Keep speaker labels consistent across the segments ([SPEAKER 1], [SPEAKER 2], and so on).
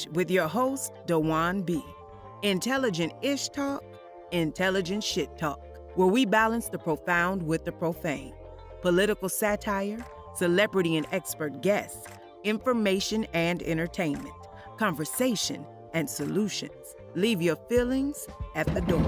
[SPEAKER 1] Dash with your host, Dewan B. Intelligent-ish talk, intelligent shit talk, where we balance the profound with the profane. Political satire, celebrity and expert guests, information and entertainment, conversation and solutions. Leave your feelings at the door.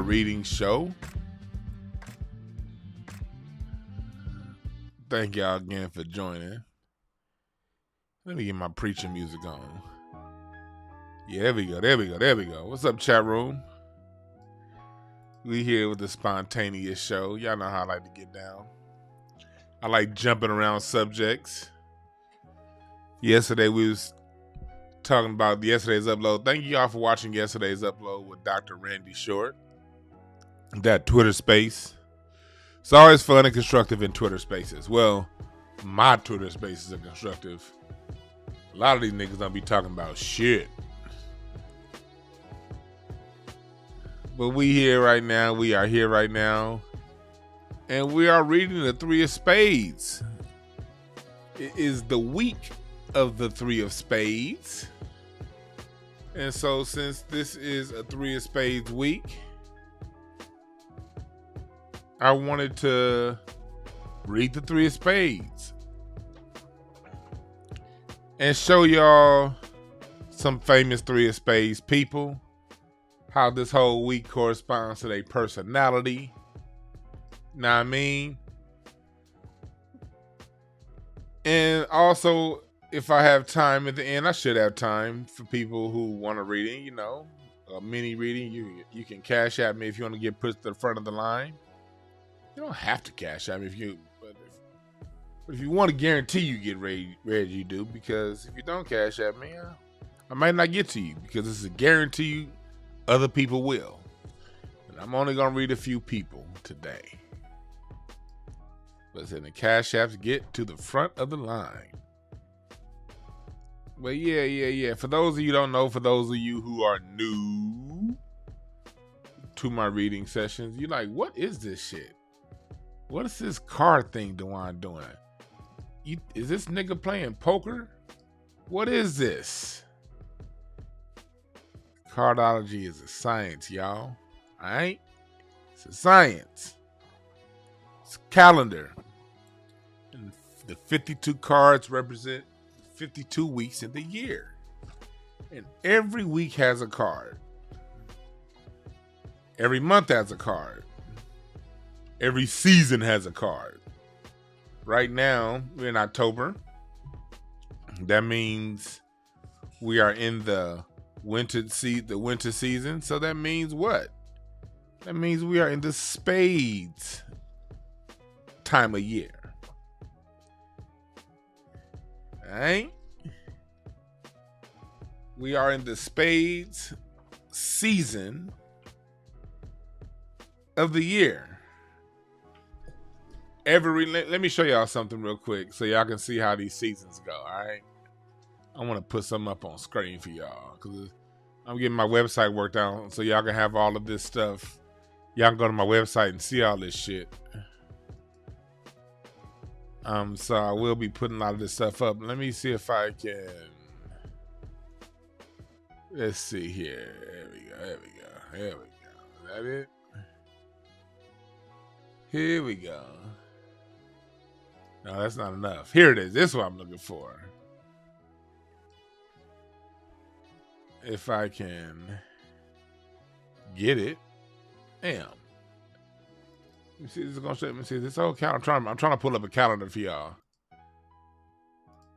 [SPEAKER 2] Reading show. Thank y'all again for joining. Let me get my preaching music on. Yeah, there we go. What's up, chat room? We here with the spontaneous show. Y'all know how I like to get down. I like jumping around subjects. Yesterday we was talking about yesterday's upload. Thank you all for watching yesterday's upload with Dr. Randy Short. That Twitter space. It's always fun and constructive in Twitter spaces. Well, my Twitter spaces are constructive. A lot of these niggas don't be talking about shit. But we here right now. We are here right now. And we are reading the Three of Spades. It is the week of the Three of Spades. And so since this is a Three of Spades week, I wanted to read the Three of Spades and show y'all some famous Three of Spades people, how this whole week corresponds to their personality. Know what I mean? And also, if I have time at the end, I should have time for people who want a reading, you know, a mini reading. You can cash at me if you want to get pushed to the front of the line. You don't have to cash out but if you want to guarantee you get read, you do, because if you don't cash at me, I might not get to you, because it's a guarantee other people will. And I'm only going to read a few people today. Listen, the cash apps get to the front of the line. But yeah. For those of you who don't know, for those of you who are new to my reading sessions, you're like, what is this shit? What is this card thing Dewan doing? Is this nigga playing poker? What is this? Cardiology is a science, y'all. Alright? It's a science. It's a calendar. And the 52 cards represent 52 weeks in the year. And every week has a card. Every month has a card. Every season has a card. Right now, we're in October. That means we are in the winter season. So that means what? That means we are in the spades time of year. All right? We are in the spades season of the year. Let me show y'all something real quick so y'all can see how these seasons go, all right? I want to put something up on screen for y'all because I'm getting my website worked out so y'all can have all of this stuff. Y'all can go to my website and see all this shit. So I will be putting a lot of this stuff up. Let me see if I can. Let's see here. There we go. Is that it? Here we go. No, that's not enough. Here it is. This is what I'm looking for. If I can get it. Damn. Let me see. This is gonna show. Let me see this whole calendar. I'm trying to pull up a calendar for y'all.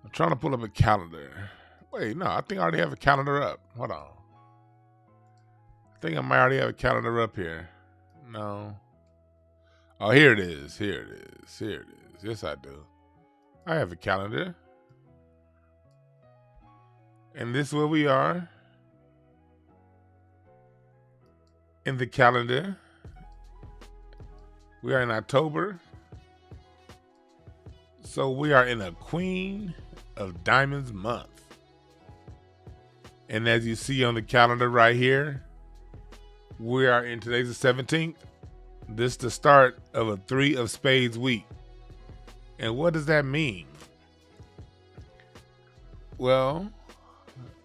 [SPEAKER 2] I'm trying to pull up a calendar. Wait, no, I think I already have a calendar up. Hold on. I think I might already have a calendar up here. No. Oh, here it is. Here it is. Here it is. Yes, I do. I have a calendar. And this is where we are. In the calendar. We are in October. So we are in a Queen of Diamonds month. And as you see on the calendar right here, we are in today's the 17th. This is the start of a Three of Spades week. And what does that mean? Well,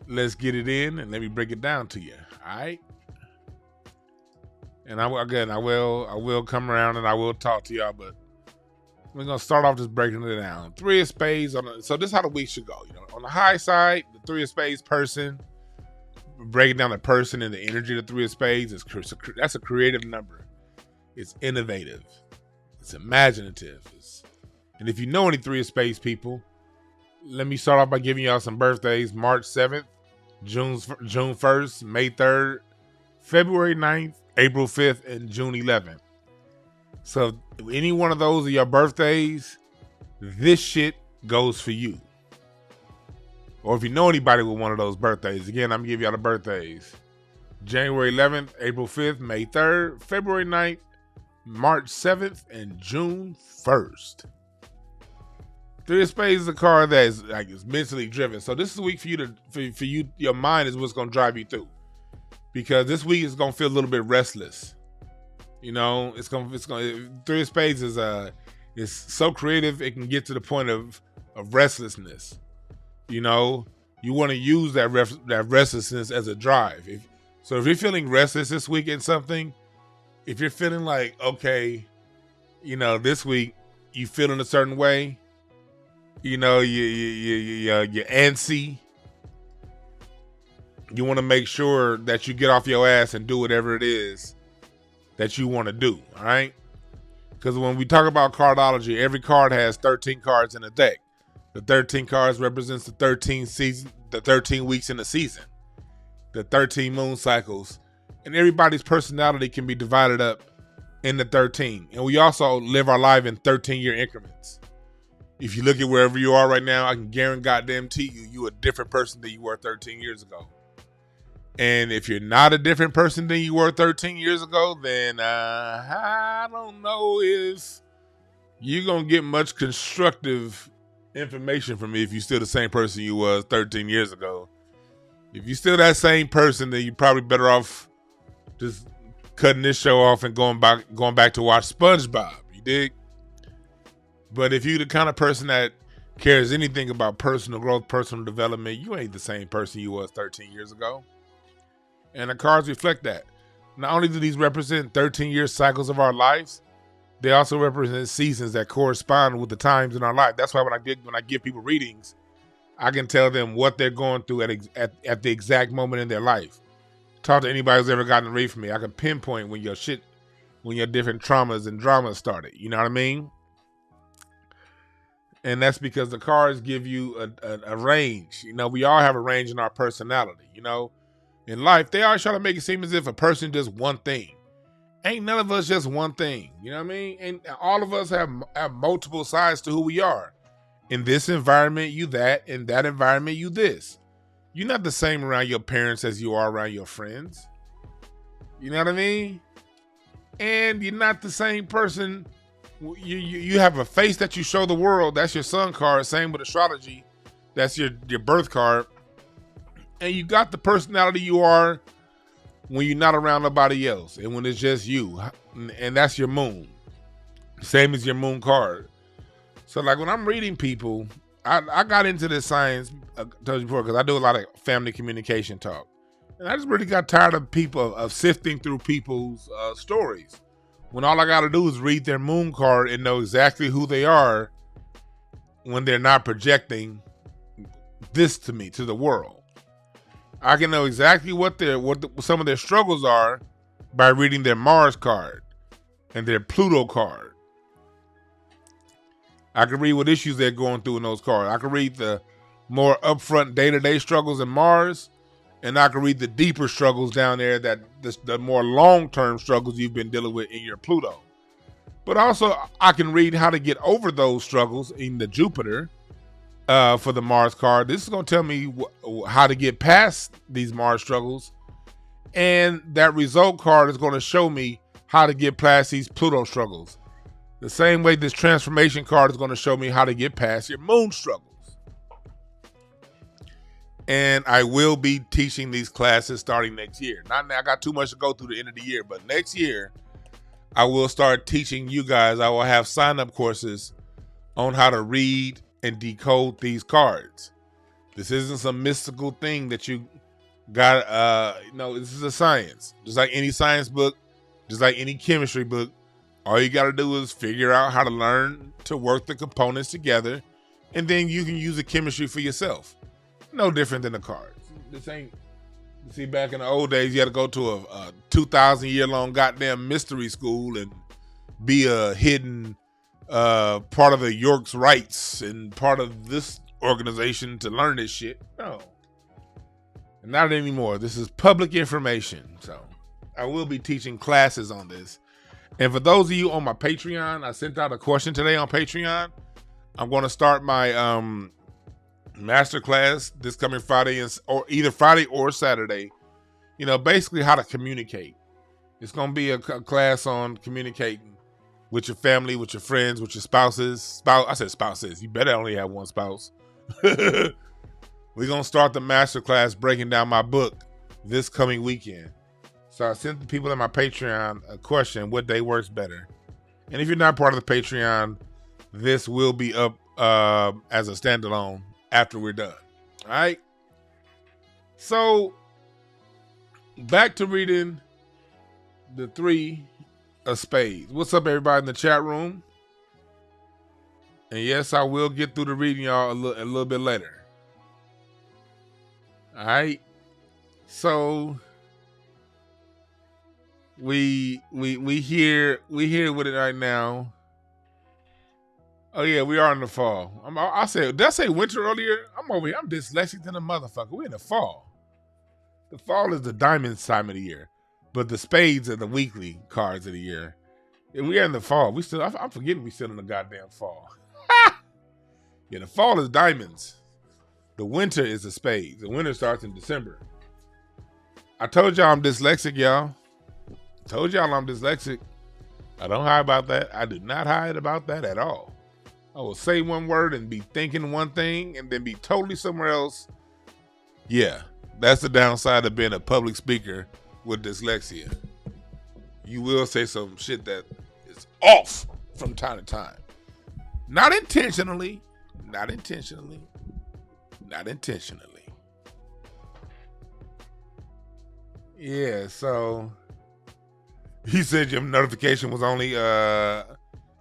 [SPEAKER 2] let's get it in and let me break it down to you. All right. And I will come around and I will talk to y'all, but we're gonna start off just breaking it down. Three of Spades so this is how the week should go. You know, on the high side, the Three of Spades person, breaking down the person and the energy of the Three of Spades that's a creative number. It's innovative. It's imaginative. And if you know any Three of Spades people, let me start off by giving y'all some birthdays. March 7th, June 1st, May 3rd, February 9th, April 5th, and June 11th. So if any one of those are your birthdays, this shit goes for you. Or if you know anybody with one of those birthdays, again, I'm gonna give y'all the birthdays. January 11th, April 5th, May 3rd, February 9th, March 7th, and June 1st. Three of Spades is a card that is like it's mentally driven. So this is a week for you your mind is what's gonna drive you through. Because this week is gonna feel a little bit restless. You know, it's gonna Three of Spades is so creative it can get to the point of restlessness. You know, you want to use that restlessness as a drive. So if you're feeling restless this week in something, if you're feeling like, okay, you know, this week you feeling a certain way, you know, you're antsy, you want to make sure that you get off your ass and do whatever it is that you want to do, all right? Because when we talk about cardology, every card has 13 cards in a deck. The 13 cards represents the 13 weeks in the season, the 13 moon cycles, and everybody's personality can be divided up into 13. And we also live our life in 13-year increments. If you look at wherever you are right now, I can guarantee you a different person than you were 13 years ago. And if you're not a different person than you were 13 years ago, then I don't know if you're going to get much constructive information from me if you're still the same person you was 13 years ago. If you're still that same person, then you're probably better off just cutting this show off and going back to watch SpongeBob. You dig? But if you're the kind of person that cares anything about personal growth, personal development, you ain't the same person you was 13 years ago. And the cards reflect that. Not only do these represent 13-year cycles of our lives, they also represent seasons that correspond with the times in our life. That's why when I give people readings, I can tell them what they're going through at the exact moment in their life. Talk to anybody who's ever gotten a read from me. I can pinpoint when your different traumas and dramas started. You know what I mean? And that's because the cards give you a range. You know, we all have a range in our personality. You know, in life, they always try to make it seem as if a person does one thing. Ain't none of us just one thing. You know what I mean? And all of us have multiple sides to who we are. In this environment, you that. In that environment, you this. you're not the same around your parents as you are around your friends. You know what I mean? And you're not the same person. You have a face that you show the world. That's your sun card. Same with astrology. That's your birth card. And you got the personality you are when you're not around nobody else and when it's just you. And that's your moon. Same as your moon card. So like when I'm reading people, I got into this science, I told you before, because I do a lot of family communication talk. And I just really got tired of people, of sifting through people's stories. When all I got to do is read their moon card and know exactly who they are when they're not projecting this to me, to the world. I can know exactly what some of their struggles are by reading their Mars card and their Pluto card. I can read what issues they're going through in those cards. I can read the more upfront day-to-day struggles in Mars, and I can read the deeper struggles down there, that the more long-term struggles you've been dealing with in your Pluto. But also, I can read how to get over those struggles in the Jupiter for the Mars card. This is going to tell me how to get past these Mars struggles. And that result card is going to show me how to get past these Pluto struggles. The same way this transformation card is going to show me how to get past your moon struggles. And I will be teaching these classes starting next year. Not now, I got too much to go through the end of the year, but next year I will start teaching you guys. I will have sign-up courses on how to read and decode these cards. This isn't some mystical thing that you got. This is a science. Just like any science book, just like any chemistry book, all you got to do is figure out how to learn to work the components together, and then you can use the chemistry for yourself. No different than the cards. This ain't, see, back in the old days, you had to go to a 2,000-year-long goddamn mystery school and be a hidden part of the York's Rights and part of this organization to learn this shit. No. Not anymore. This is public information. So I will be teaching classes on this. And for those of you on my Patreon, I sent out a question today on Patreon. I'm going to start my masterclass this coming Friday, or either Friday or Saturday. Basically how to communicate. It's going to be a class on communicating with your family, with your friends, with your spouses. I said spouses. You better only have one spouse. We're going to start the masterclass breaking down my book this coming weekend. So I sent the people in my Patreon a question: what day works better? And if you're not part of the Patreon, this will be up as a standalone after we're done. All right. So back to reading the Three of Spades. What's up, everybody in the chat room? And yes, I will get through the reading y'all a little bit later. All right. So we here with it right now. Oh yeah, we are in the fall. Did I say winter earlier? I'm over here. I'm dyslexic than a motherfucker. We're in the fall. The fall is the diamonds time of the year, but the spades are the weekly cards of the year. And we are in the fall. I'm forgetting we still in the goddamn fall. Yeah, the fall is diamonds. The winter is the spades. The winter starts in December. I told y'all I'm dyslexic, y'all. Told y'all I'm dyslexic. I don't hide about that. I do not hide about that at all. I will say one word and be thinking one thing and then be totally somewhere else. Yeah, that's the downside of being a public speaker with dyslexia. You will say some shit that is off from time to time. Not intentionally. Not intentionally. Not intentionally. Yeah, so he said your notification was only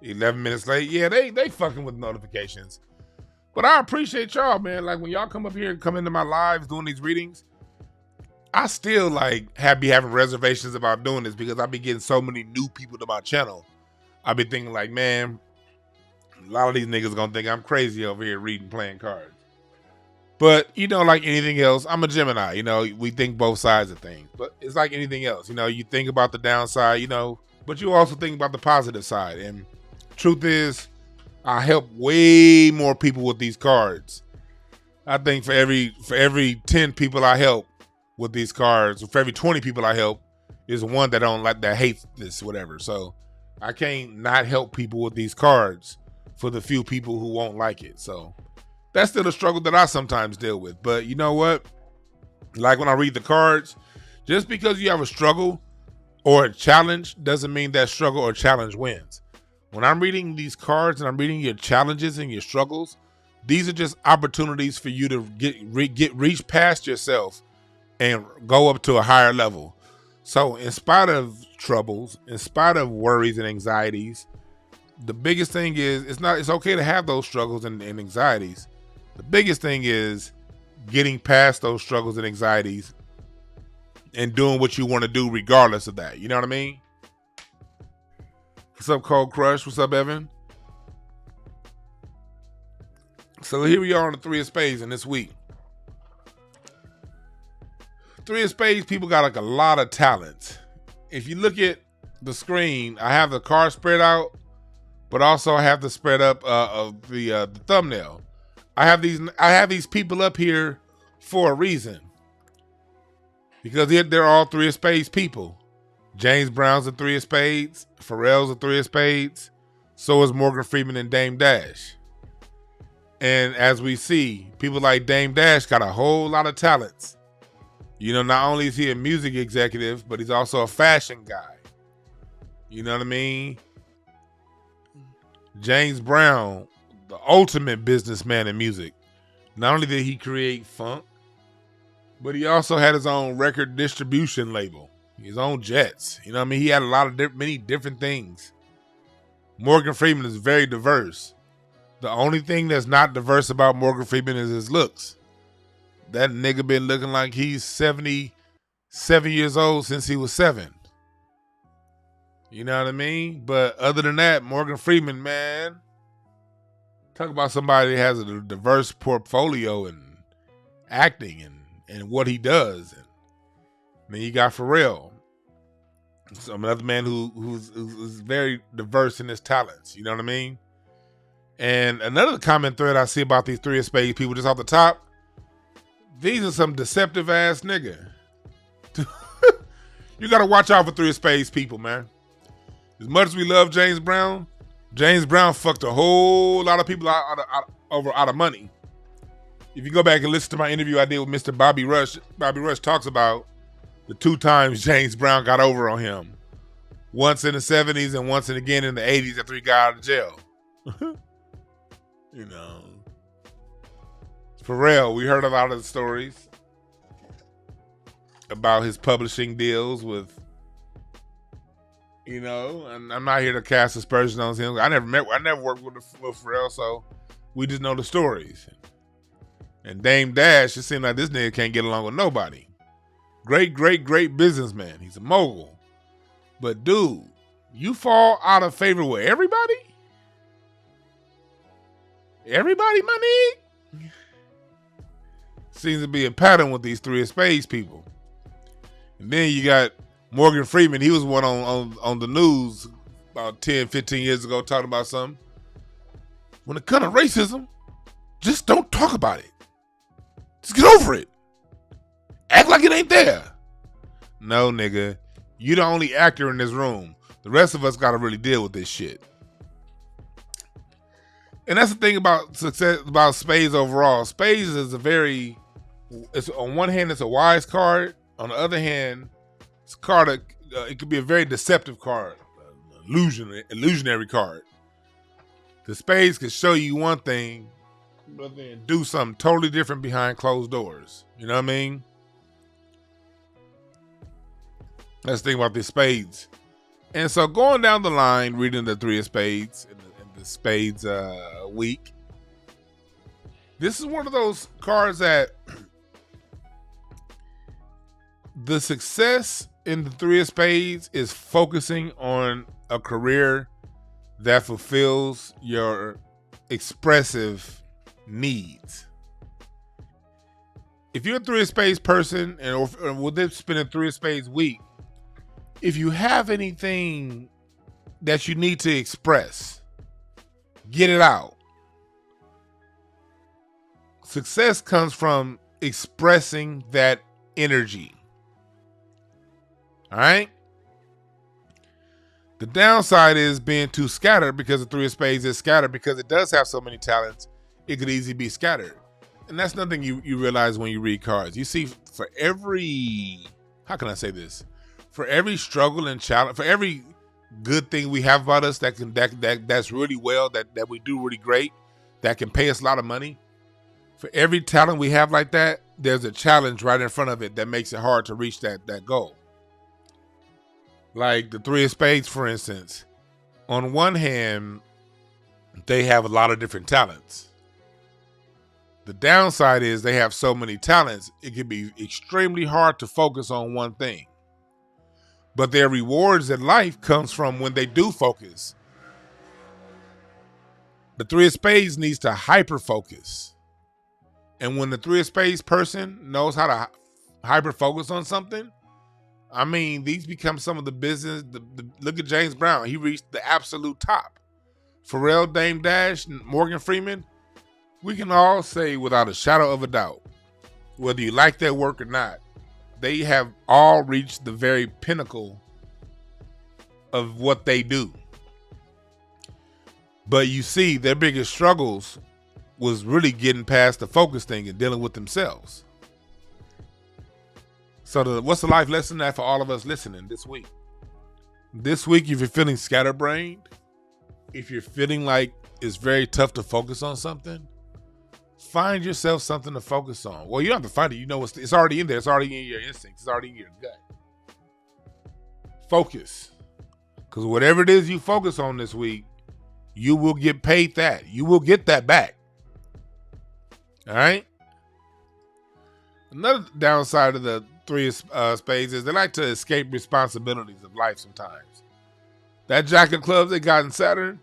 [SPEAKER 2] 11 minutes late. Yeah, they fucking with notifications. But I appreciate y'all, man. Like when y'all come up here and come into my lives doing these readings, I still be having reservations about doing this because I be getting so many new people to my channel. I be thinking like, man, a lot of these niggas gonna think I'm crazy over here reading, playing cards. But, like anything else, I'm a Gemini. We think both sides of things. But it's like anything else. You think about the downside, but you also think about the positive side. And truth is, I help way more people with these cards I think for every 10 people I help with these cards, or for every 20 people I help, is one that don't like, that hates this, whatever. So I can't not help people with these cards for the few people who won't like it. So that's still a struggle that I sometimes deal with. But you know what? Like when I read the cards, just because you have a struggle or a challenge doesn't mean that struggle or challenge wins. When I'm reading these cards and I'm reading your challenges and your struggles, these are just opportunities for you to reach past yourself and go up to a higher level. So in spite of troubles, in spite of worries and anxieties, the biggest thing is it's okay to have those struggles and anxieties. The biggest thing is getting past those struggles and anxieties and doing what you want to do regardless of that. You know what I mean? What's up, Cold Crush? What's up, Evan? So here we are on the Three of Spades in this week. Three of Spades people got like a lot of talent. If you look at the screen, I have the card spread out, but also I have the spread up of the thumbnail. I have these people up here for a reason, because they're all Three of Spades people. James Brown's a Three of Spades. Pharrell's a Three of Spades. So is Morgan Freeman and Dame Dash. And as we see, people like Dame Dash got a whole lot of talents. You know, not only is he a music executive, but he's also a fashion guy. You know what I mean? James Brown, the ultimate businessman in music. Not only did he create funk, but he also had his own record distribution label, his own jets. You know what I mean? He had a lot of many different things. Morgan Freeman is very diverse. The only thing that's not diverse about Morgan Freeman is his looks. That nigga been looking like he's 77 years old since he was 7. You know what I mean? But other than that, Morgan Freeman, man, talk about somebody that has a diverse portfolio and acting and what he does. And then you got Pharrell, so another man who's very diverse in his talents. You know what I mean? And another common thread I see about these Three of Spades people, just off the top, these are some deceptive ass nigga. You gotta watch out for Three of Spades people, man. As much as we love James Brown fucked a whole lot of people out of money. If you go back and listen to my interview I did with Mr. Bobby Rush talks about the 2 times James Brown got over on him. Once in the 70s and once again in the 80s after he got out of jail. You know. Pharrell, we heard a lot of the stories about his publishing deals with, you know, and I'm not here to cast aspersions on him. I never worked with Pharrell, so we just know the stories. And Dame Dash, it seems like this nigga can't get along with nobody. Great businessman. He's a mogul. But dude, you fall out of favor with everybody? Everybody, my nigga? Seems to be a pattern with these Three of Spades people. And then you got Morgan Freeman. He was one on the news about 10, 15 years ago talking about something. When it comes to racism, just don't talk about it. Just get over it. Act like it ain't there. No, nigga. You the only actor in this room. The rest of us got to really deal with this shit. And that's the thing about success, about Spades overall. Spades is it's on one hand, it's a wise card. On the other hand, it's a card it could be a very deceptive card, illusionary card. The Spades could show you one thing, but then do something totally different behind closed doors. You know what I mean? That's the thing about the Spades. And so going down the line, reading the Three of Spades in the Spades week, this is one of those cards that the success in the Three of Spades is focusing on a career that fulfills your expressive needs. If you're a Three of Spades person, and with this spending Three of Spades week, if you have anything that you need to express, get it out. Success comes from expressing that energy. All right? The downside is being too scattered, because the Three of Spades is scattered because it does have so many talents. It could easily be scattered. And that's nothing you realize when you read cards. You see, for every, how can I say this? For every struggle and challenge, for every good thing we have about us that's really well, that we do really great, that can pay us a lot of money, for every talent we have like that, there's a challenge right in front of it that makes it hard to reach that goal. Like the Three of Spades, for instance. On one hand, they have a lot of different talents. The downside is they have so many talents, it can be extremely hard to focus on one thing. But their rewards in life comes from when they do focus. The Three of Spades needs to hyper-focus. And when the Three of Spades person knows how to hyper-focus on something, I mean, these become some of the business. Look at James Brown. He reached the absolute top. Pharrell, Dame Dash, Morgan Freeman, we can all say without a shadow of a doubt, whether you like their work or not, they have all reached the very pinnacle of what they do. But you see, their biggest struggles was really getting past the focus thing and dealing with themselves. So what's the life lesson that for all of us listening this week? This week, if you're feeling scatterbrained, if you're feeling like it's very tough to focus on something, find yourself something to focus on. Well, you don't have to find it. You know, it's already in there. It's already in your instincts. It's already in your gut. Focus. Because whatever it is you focus on this week, you will get paid that. You will get that back. All right? Another downside of the Three of Spades is they like to escape responsibilities of life sometimes. That Jack of Clubs they got in Saturn,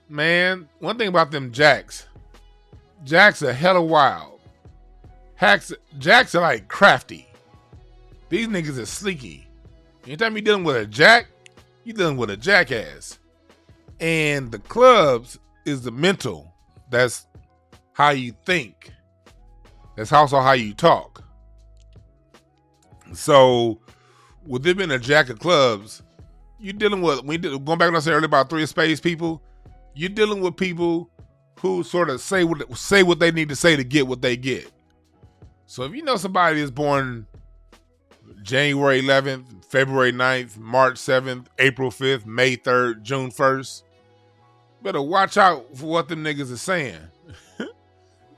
[SPEAKER 2] man, one thing about them Jacks are hella wild. Jacks are like crafty. These niggas are sleeky. Anytime you're dealing with a Jack, you're dealing with a jackass. And the clubs is the mental. That's how you think. That's also how you talk. So, with it being a Jack of Clubs, you're dealing with, going back to what I said earlier about Three of Spades people, you're dealing with people who sort of say what they need to say to get what they get. So if you know somebody is born January 11th, February 9th, March 7th, April 5th, May 3rd, June 1st, better watch out for what them niggas are saying.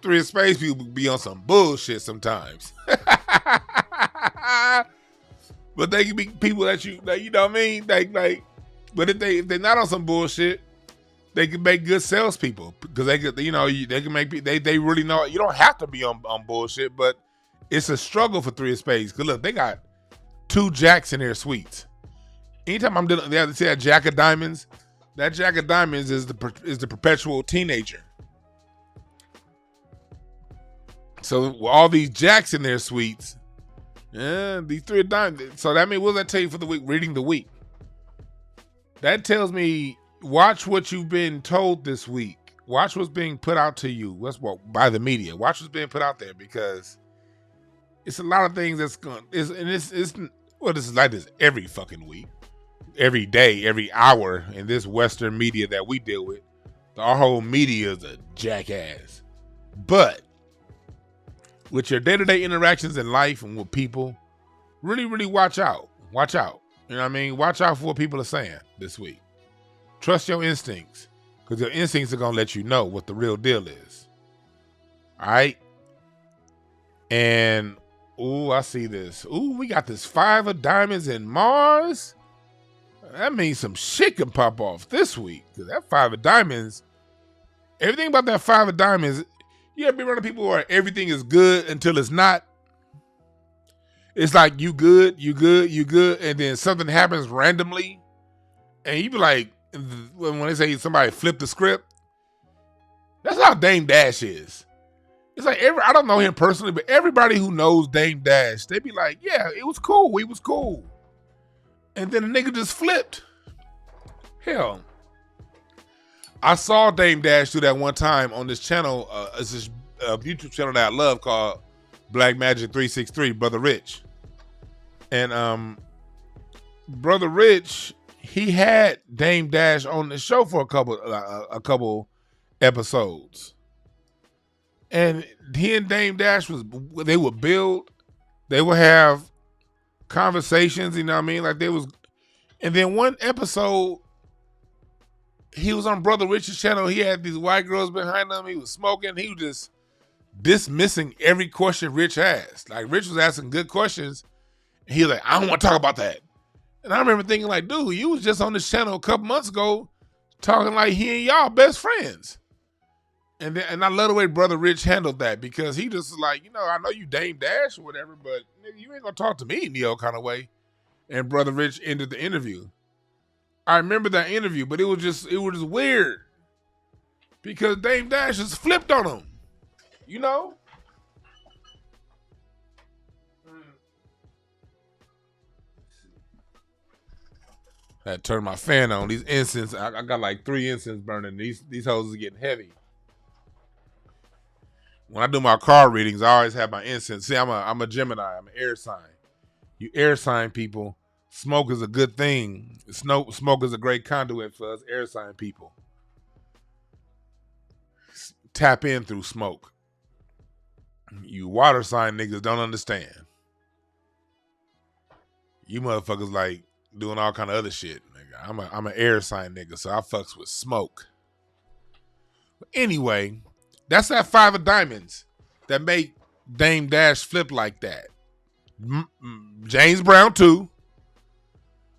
[SPEAKER 2] Three of Spades people be on some bullshit sometimes. But they can be people that you know what I mean? But if they're not on some bullshit, they can make good salespeople because they can make they really know. You don't have to be on bullshit, but it's a struggle for Three of Spades. Cause look, they got 2 jacks in their suites. Anytime I'm dealing, they have to say a Jack of Diamonds. That Jack of Diamonds is the perpetual teenager. So all these jacks in their suites, these 3 of Diamonds. So that means, what does that tell you for the week? Reading the week. That tells me, watch what you've been told this week. Watch what's being put out to you. By the media. Watch what's being put out there, because it's a lot of things that's going. This is like this every fucking week, every day, every hour in this Western media that we deal with. Our whole media is a jackass. But with your day-to-day interactions in life and with people, really, really watch out. Watch out. You know what I mean? Watch out for what people are saying this week. Trust your instincts, because your instincts are going to let you know what the real deal is. All right? And, ooh, I see this. Ooh, we got this 5 of Diamonds in Mars. That means some shit can pop off this week, because that 5 of Diamonds, everything about that 5 of Diamonds, you ever be around people where everything is good until it's not? It's like you good, and then something happens randomly, and you be like, when they say somebody flipped the script, that's how Dame Dash is. It's like, I don't know him personally, but everybody who knows Dame Dash, they be like, yeah, it was cool, we was cool. And then the nigga just flipped. Hell, I saw Dame Dash do that one time on this channel. It's this a YouTube channel that I love called Black Magic 363, Brother Rich. And Brother Rich, he had Dame Dash on the show for a couple episodes. And he and Dame Dash they would build, they would have conversations, you know what I mean? Like and then one episode, he was on Brother Rich's channel. He had these white girls behind him. He was smoking. He was just dismissing every question Rich asked. Like, Rich was asking good questions. And he was like, I don't want to talk about that. And I remember thinking like, dude, you was just on this channel a couple months ago talking like he and y'all best friends. And I love the way Brother Rich handled that, because he just was like, I know you Dame Dash or whatever, but nigga, you ain't going to talk to me in no kind of way. And Brother Rich ended the interview. I remember that interview, but it was just weird because Dame Dash just flipped on him, I had to turn my fan on. These incense, I got like 3 incense burning. These hoes are getting heavy. When I do my card readings, I always have my incense. See, I'm a Gemini. I'm an air sign. You air sign people, smoke is a good thing. Smoke is a great conduit for us air sign people. Tap in through smoke. You water sign niggas don't understand. You motherfuckers like doing all kind of other shit, nigga. I'm an air sign nigga, so I fucks with smoke. But anyway, that's that 5 of diamonds that make Dame Dash flip like that. James Brown too.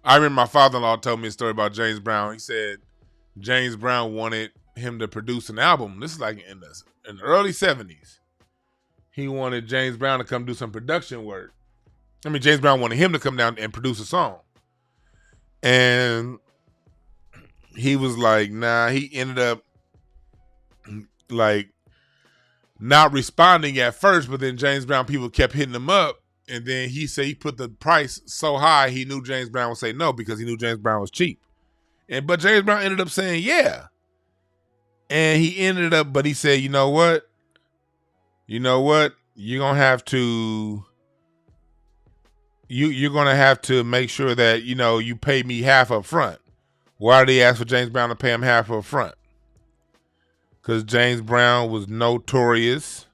[SPEAKER 2] I remember my father-in-law told me a story about James Brown. He said James Brown wanted him to produce an album. This is like in the early 70s. He wanted James Brown to come do some production work. James Brown wanted him to come down and produce a song. And he was like, nah. He ended up like not responding at first, but then James Brown people kept hitting him up. And then he said he put the price so high, he knew James Brown would say no because he knew James Brown was cheap. But James Brown ended up saying yeah. And but he said, you know what? You're going to have to, you're going to have to make sure that, you pay me half up front. Why did he ask for James Brown to pay him half up front? Because James Brown was notorious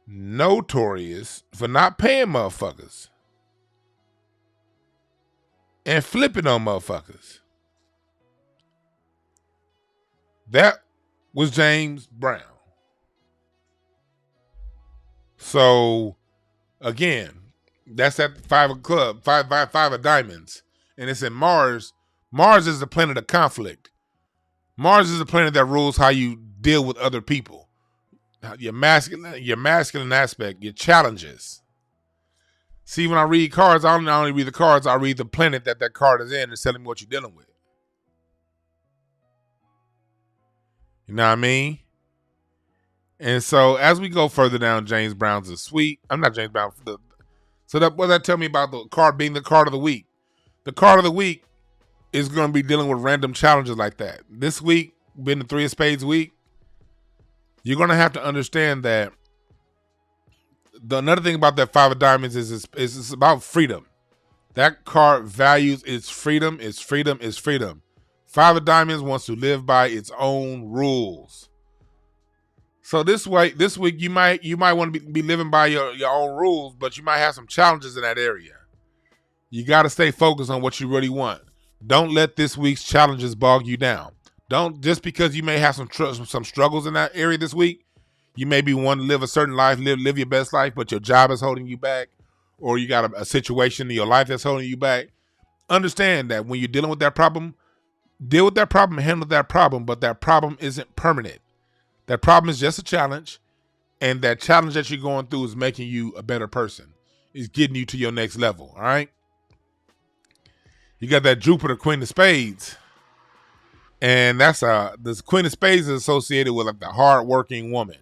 [SPEAKER 2] for not paying motherfuckers and flipping on motherfuckers. That was James Brown. So again, that's that 5 of club, five of diamonds, and it's in Mars. Mars is the planet of conflict. Mars is the planet that rules how you deal with other people. Your masculine aspect, your challenges. See, when I read cards, I don't only read the cards, I read the planet that card is in and telling me what you're dealing with. You know what I mean? And so as we go further down, James Brown's a sweet. I'm not James Brown. So what does that tell me about the card being the card of the week? The card of the week is going to be dealing with random challenges like that. This week, been the 3 of Spades week, you're going to have to understand that another thing about that 5 of diamonds is it's about freedom. That card values its freedom, its freedom, its freedom. 5 of diamonds wants to live by its own rules. So this week you might want to be living by your own rules, but you might have some challenges in that area. You got to stay focused on what you really want. Don't let this week's challenges bog you down. Don't, just because you may have some struggles in that area this week, you may be wanting to live a certain life, live your best life, but your job is holding you back, or you got a situation in your life that's holding you back. Understand that when you're dealing with that problem, deal with that problem, handle that problem, but that problem isn't permanent. That problem is just a challenge, and that challenge that you're going through is making you a better person. It's getting you to your next level, all right? You got that Jupiter Queen of Spades, and that's this Queen of Spades is associated with like the hardworking woman.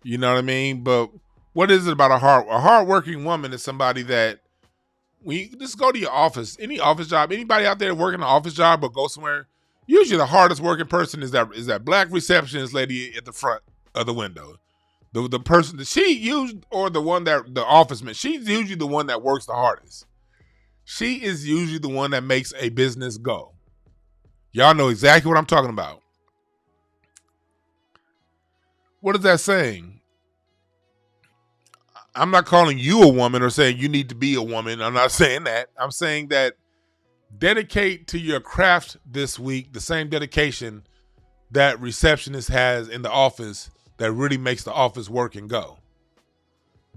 [SPEAKER 2] You know what I mean? But what is it about a hardworking woman is somebody that when you just go to your office, any office job, anybody out there working an office job or go somewhere, Usually the hardest working person is that black receptionist lady at the front of the window. The person that she used, or the one that the office man, she's usually the one that works the hardest. She is usually the one that makes a business go. Y'all know exactly what I'm talking about. What is that saying? I'm not calling you a woman or saying you need to be a woman. I'm not saying that. I'm saying that dedicate to your craft this week the same dedication that receptionist has in the office that really makes the office work and go.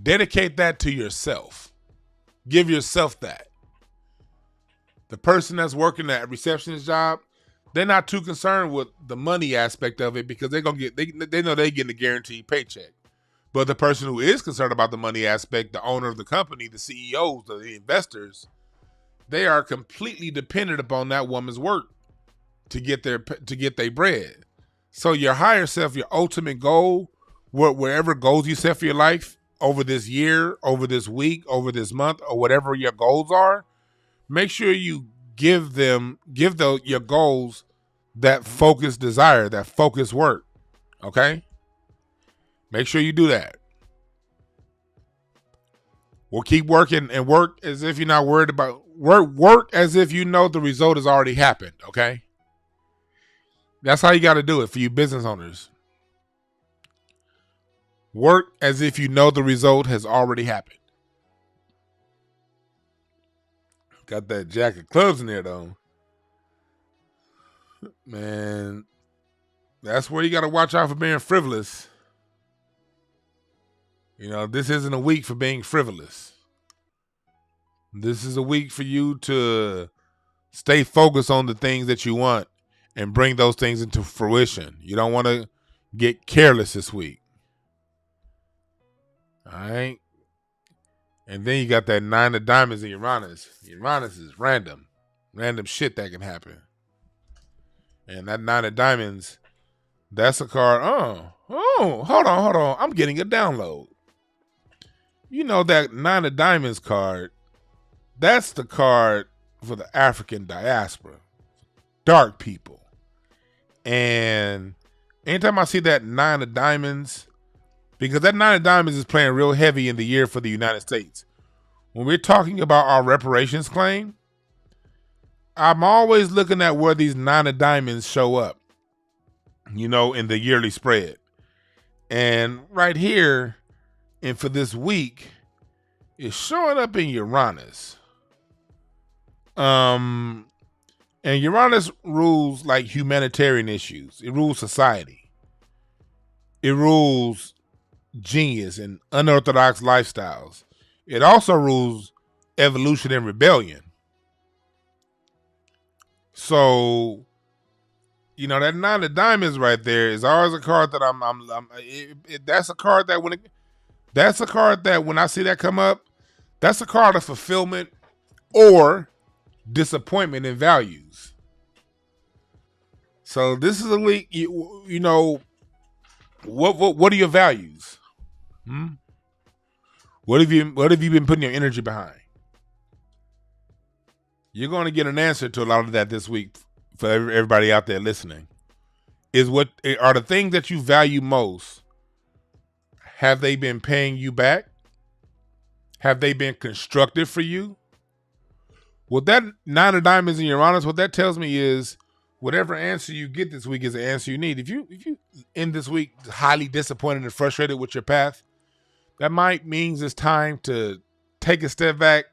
[SPEAKER 2] Dedicate that to yourself. Give yourself that. The person that's working that receptionist job, they're not too concerned with the money aspect of it because they're gonna get they know they're getting a guaranteed paycheck. But the person who is concerned about the money aspect, the owner of the company, the CEOs, the investors, they are completely dependent upon that woman's work to get their bread. So your higher self, your ultimate goal, wherever goals you set for your life over this year, over this week, over this month, or whatever your goals are, make sure you give your goals that focused desire, that focused work. Okay? Make sure you do that. We'll keep working and work as if you're not worried about work as if you know the result has already happened. Okay? That's how you got to do it for you business owners. Work as if you know the result has already happened. Got that jack of clubs in there though. Man, that's where you got to watch out for being frivolous. You know, this isn't a week for being frivolous. This is a week for you to stay focused on the things that you want and bring those things into fruition. You don't want to get careless this week. All right? And then you got that 9 of diamonds in Uranus. Uranus is random shit that can happen. And that 9 of diamonds, that's a card. Hold on. I'm getting a download. You know that 9 of diamonds card, that's the card for the African diaspora. Dark people. And anytime I see that 9 of diamonds, because that 9 of diamonds is playing real heavy in the year for the United States. When we're talking about our reparations claim, I'm always looking at where these 9 of diamonds show up, you know, in the yearly spread. And right here, and for this week, it's showing up in Uranus. And Uranus rules like humanitarian issues. It rules society. It rules genius and unorthodox lifestyles. It also rules evolution and rebellion. So, you know, that 9 of diamonds right there is always a card that that's a card that when I see that come up, that's a card of fulfillment or disappointment in values. So this is a week, you know, what are your values? What have you been putting your energy behind? You're going to get an answer to a lot of that this week for everybody out there listening. What are the things that you value most? Have they been paying you back? Have they been constructive for you? Well, that 9 of diamonds in Uranus, what that tells me is whatever answer you get this week is the answer you need. If you end this week highly disappointed and frustrated with your path, that might means it's time to take a step back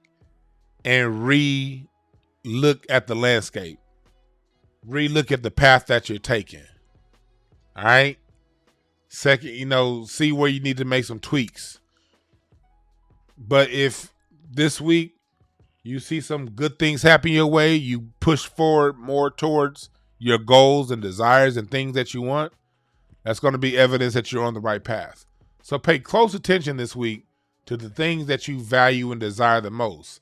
[SPEAKER 2] and re-look at the landscape. Re-look at the path that you're taking. All right? Second, you know, see where you need to make some tweaks. But if this week you see some good things happen your way, you push forward more towards your goals and desires and things that you want, that's going to be evidence that you're on the right path. So pay close attention this week to the things that you value and desire the most.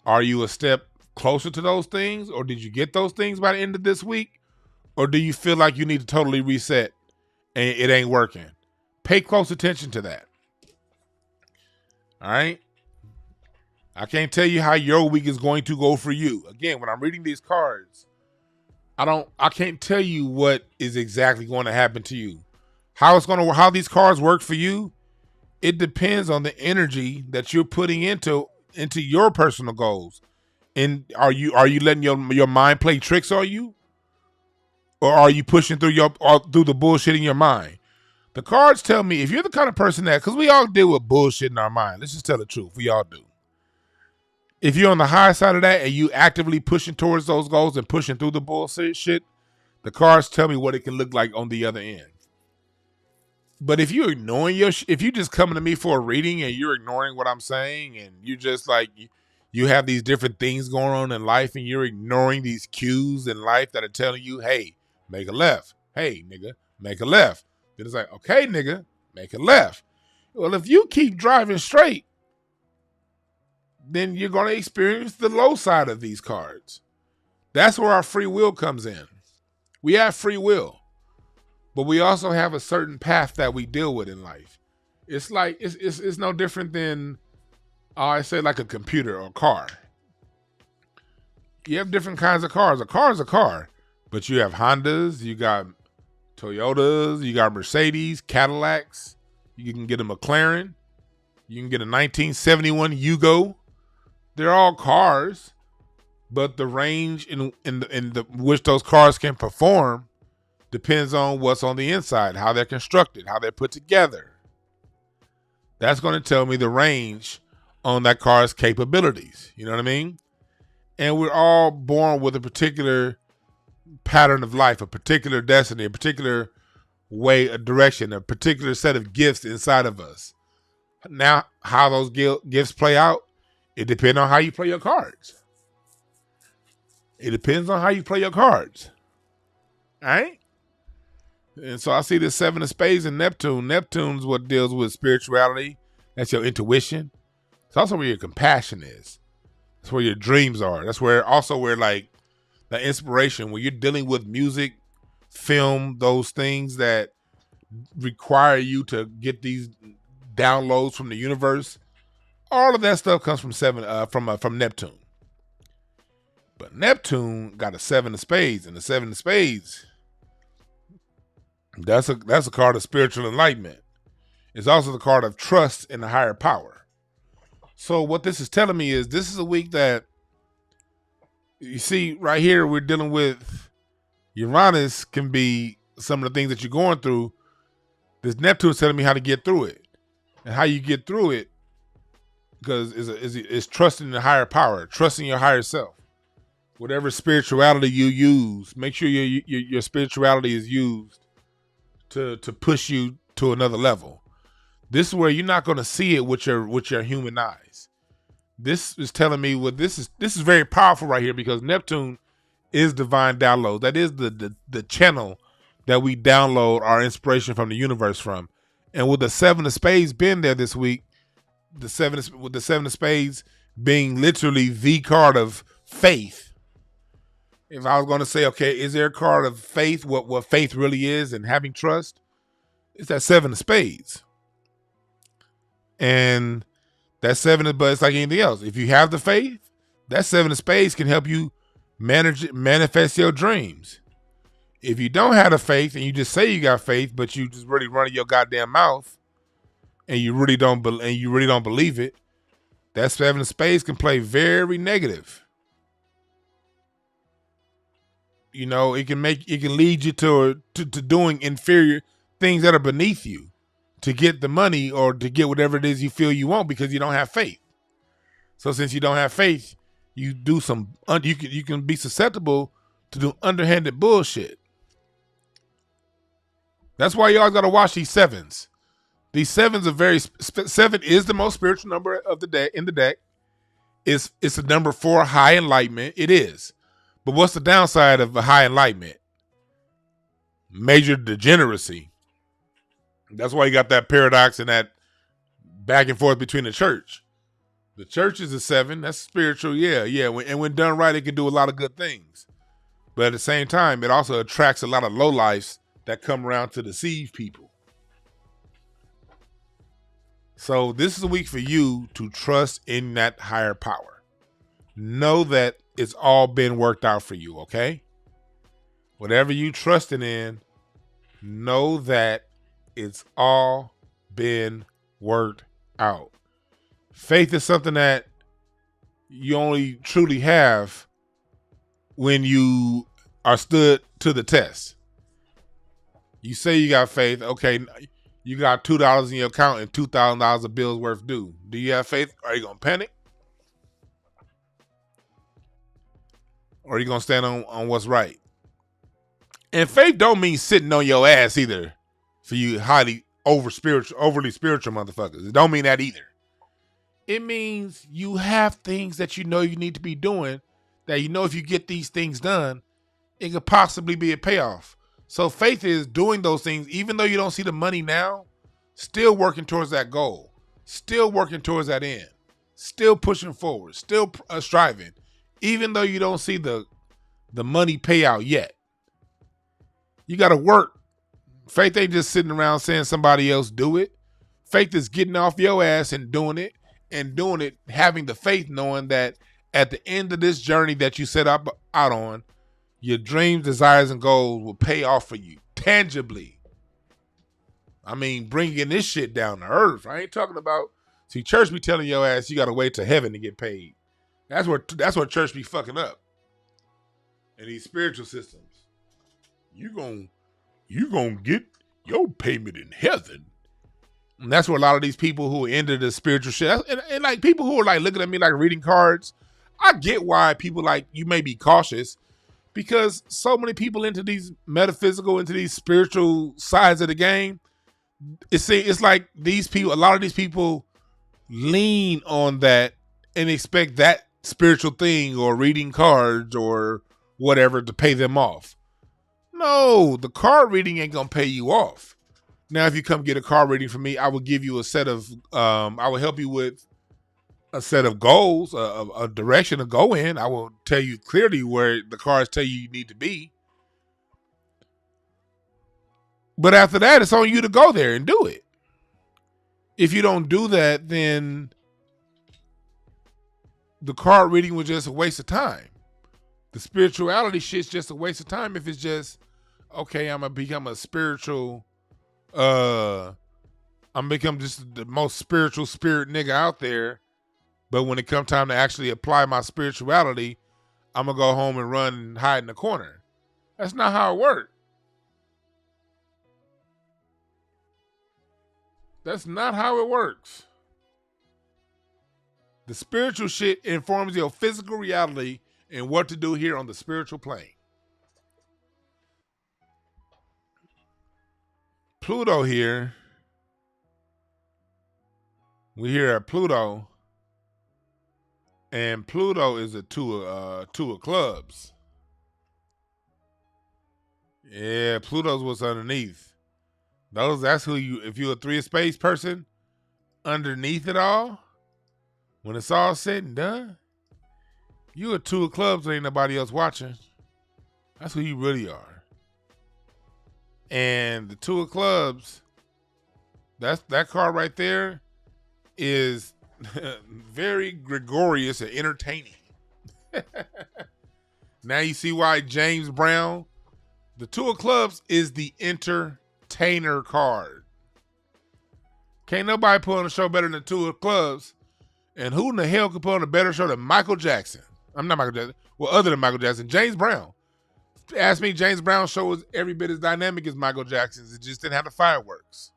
[SPEAKER 2] Are you a step closer to those things, or did you get those things by the end of this week? Or do you feel like you need to totally reset and it ain't working? Pay close attention to that. All right? I can't tell you how your week is going to go for you. Again, when I'm reading these cards, I can't tell you what is exactly going to happen to you. How these cards work for you, it depends on the energy that you're putting into your personal goals. And are you letting your mind play tricks on you? Or are you pushing through the bullshit in your mind? The cards tell me if you're the kind of person that, because we all deal with bullshit in our mind. Let's just tell the truth. We all do. If you're on the high side of that and you actively pushing towards those goals and pushing through the bullshit shit, the cards tell me what it can look like on the other end. But if you're ignoring if you just coming to me for a reading and you're ignoring what I'm saying and you just like, you have these different things going on in life and you're ignoring these cues in life that are telling you, hey, make a left. Hey, nigga, make a left. Then it's like, okay, nigga, make a left. Well, if you keep driving straight, then you're going to experience the low side of these cards. That's where our free will comes in. We have free will, but we also have a certain path that we deal with in life. It's like, it's no different than, I say, like a computer or a car. You have different kinds of cars. A car is a car, but you have Hondas, you got Toyotas, you got Mercedes, Cadillacs. You can get a McLaren. You can get a 1971 Yugo. They're all cars, but the range in which those cars can perform depends on what's on the inside, how they're constructed, how they're put together. That's going to tell me the range on that car's capabilities. You know what I mean? And we're all born with a particular pattern of life, a particular destiny, a particular way, a direction, a particular set of gifts inside of us. Now, how those gifts play out, it depends on how you play your cards. It depends on how you play your cards. All right? And so I see the Seven of Spades and Neptune. Neptune's what deals with spirituality. That's your intuition. It's also where your compassion is. That's where your dreams are. That's where like the inspiration, when you're dealing with music, film, those things that require you to get these downloads from the universe. All of that stuff comes from Neptune. But Neptune got a Seven of Spades, and the Seven of Spades, that's a card of spiritual enlightenment. It's also the card of trust in the higher power. So what this is telling me is this is a week that, you see right here, we're dealing with Uranus can be some of the things that you're going through. This Neptune is telling me how to get through it. And how you get through it, because it's trusting the higher power, trusting your higher self. Whatever spirituality you use, make sure your spirituality is used to push you to another level. This is where you're not going to see it with your human eyes. This is telling me this is very powerful right here, because Neptune is divine download. That is the channel that we download our inspiration from the universe from. And with the Seven of Spades being there this week, with the Seven of Spades being literally the card of faith. If I was going to say, okay, is there a card of faith, what faith really is and having trust? It's that Seven of Spades. And that but it's like anything else. If you have the faith, that Seven of Spades can help you manifest your dreams. If you don't have the faith and you just say you got faith, but you just really running your goddamn mouth and you really don't believe it, that Seven of Spades can play very negative. You know, it can lead you to doing inferior things that are beneath you to get the money or to get whatever it is you feel you want, because you don't have faith. So since you don't have faith, you can be susceptible to do underhanded bullshit. That's why you always got to watch these sevens. These sevens are seven is the most spiritual number of the deck in the deck. It's a number for high enlightenment. It is. But what's the downside of a high enlightenment? Major degeneracy. That's why you got that paradox and that back and forth between the church. The church is a seven. That's spiritual. Yeah. And when done right, it can do a lot of good things. But at the same time, it also attracts a lot of lowlifes that come around to deceive people. So this is a week for you to trust in that higher power. Know that it's all been worked out for you, okay? Whatever you trusting in, know that it's all been worked out. Faith is something that you only truly have when you are stood to the test. You say you got faith, okay, you got $2 in your account and $2,000 of bills worth due. Do you have faith? Are you gonna panic? Or are you gonna stand on what's right? And faith don't mean sitting on your ass either for you overly spiritual motherfuckers. It don't mean that either. It means you have things that you know you need to be doing that you know if you get these things done, it could possibly be a payoff. So faith is doing those things, even though you don't see the money now, still working towards that goal, still working towards that end, still pushing forward, still striving, even though you don't see the money payout yet. You got to work. Faith ain't just sitting around saying somebody else do it. Faith is getting off your ass and doing it, having the faith knowing that at the end of this journey that you set out on, your dreams, desires, and goals will pay off for you tangibly. I mean, bringing this shit down to earth. I ain't talking about, see, church be telling your ass you got to wait to heaven to get paid. That's what church be fucking up. And these spiritual systems. You gonna get your payment in heaven. And that's where a lot of these people who enter the spiritual shit, and like people who are like looking at me like reading cards, I get why people like you may be cautious, because so many people into these metaphysical, into these spiritual sides of the game, it's like these people, a lot of these people lean on that and expect that spiritual thing or reading cards or whatever to pay them off. No, the card reading ain't gonna pay you off. Now, if you come get a card reading from me, I will give you a set of, I will help you with a set of goals, a direction to go in. I will tell you clearly where the cards tell you need to be. But after that, it's on you to go there and do it. If you don't do that, then the card reading was just a waste of time. The spirituality shit's just a waste of time if it's just, okay, I'm going to become a spiritual, I'm become just the most spiritual spirit nigga out there. But when it comes time to actually apply my spirituality, I'm going to go home and run and hide in the corner. That's not how it works. That's not how it works. The spiritual shit informs your physical reality and what to do here on the spiritual plane. Pluto here. We're here at Pluto. And Pluto is a two of clubs. Yeah, Pluto's what's underneath. That's who you, if you're a Three of Spades person, underneath it all, when it's all said and done, you a two of clubs and ain't nobody else watching. That's who you really are. And the two of clubs, that card right there is very gregarious and entertaining. Now you see why James Brown, the two of clubs is the entertainer card. Can't nobody put on a show better than two of clubs. And who in the hell could put on a better show than Michael Jackson? I'm not Michael Jackson. Well, other than Michael Jackson, James Brown. Ask me, James Brown's show was every bit as dynamic as Michael Jackson's. It just didn't have the fireworks.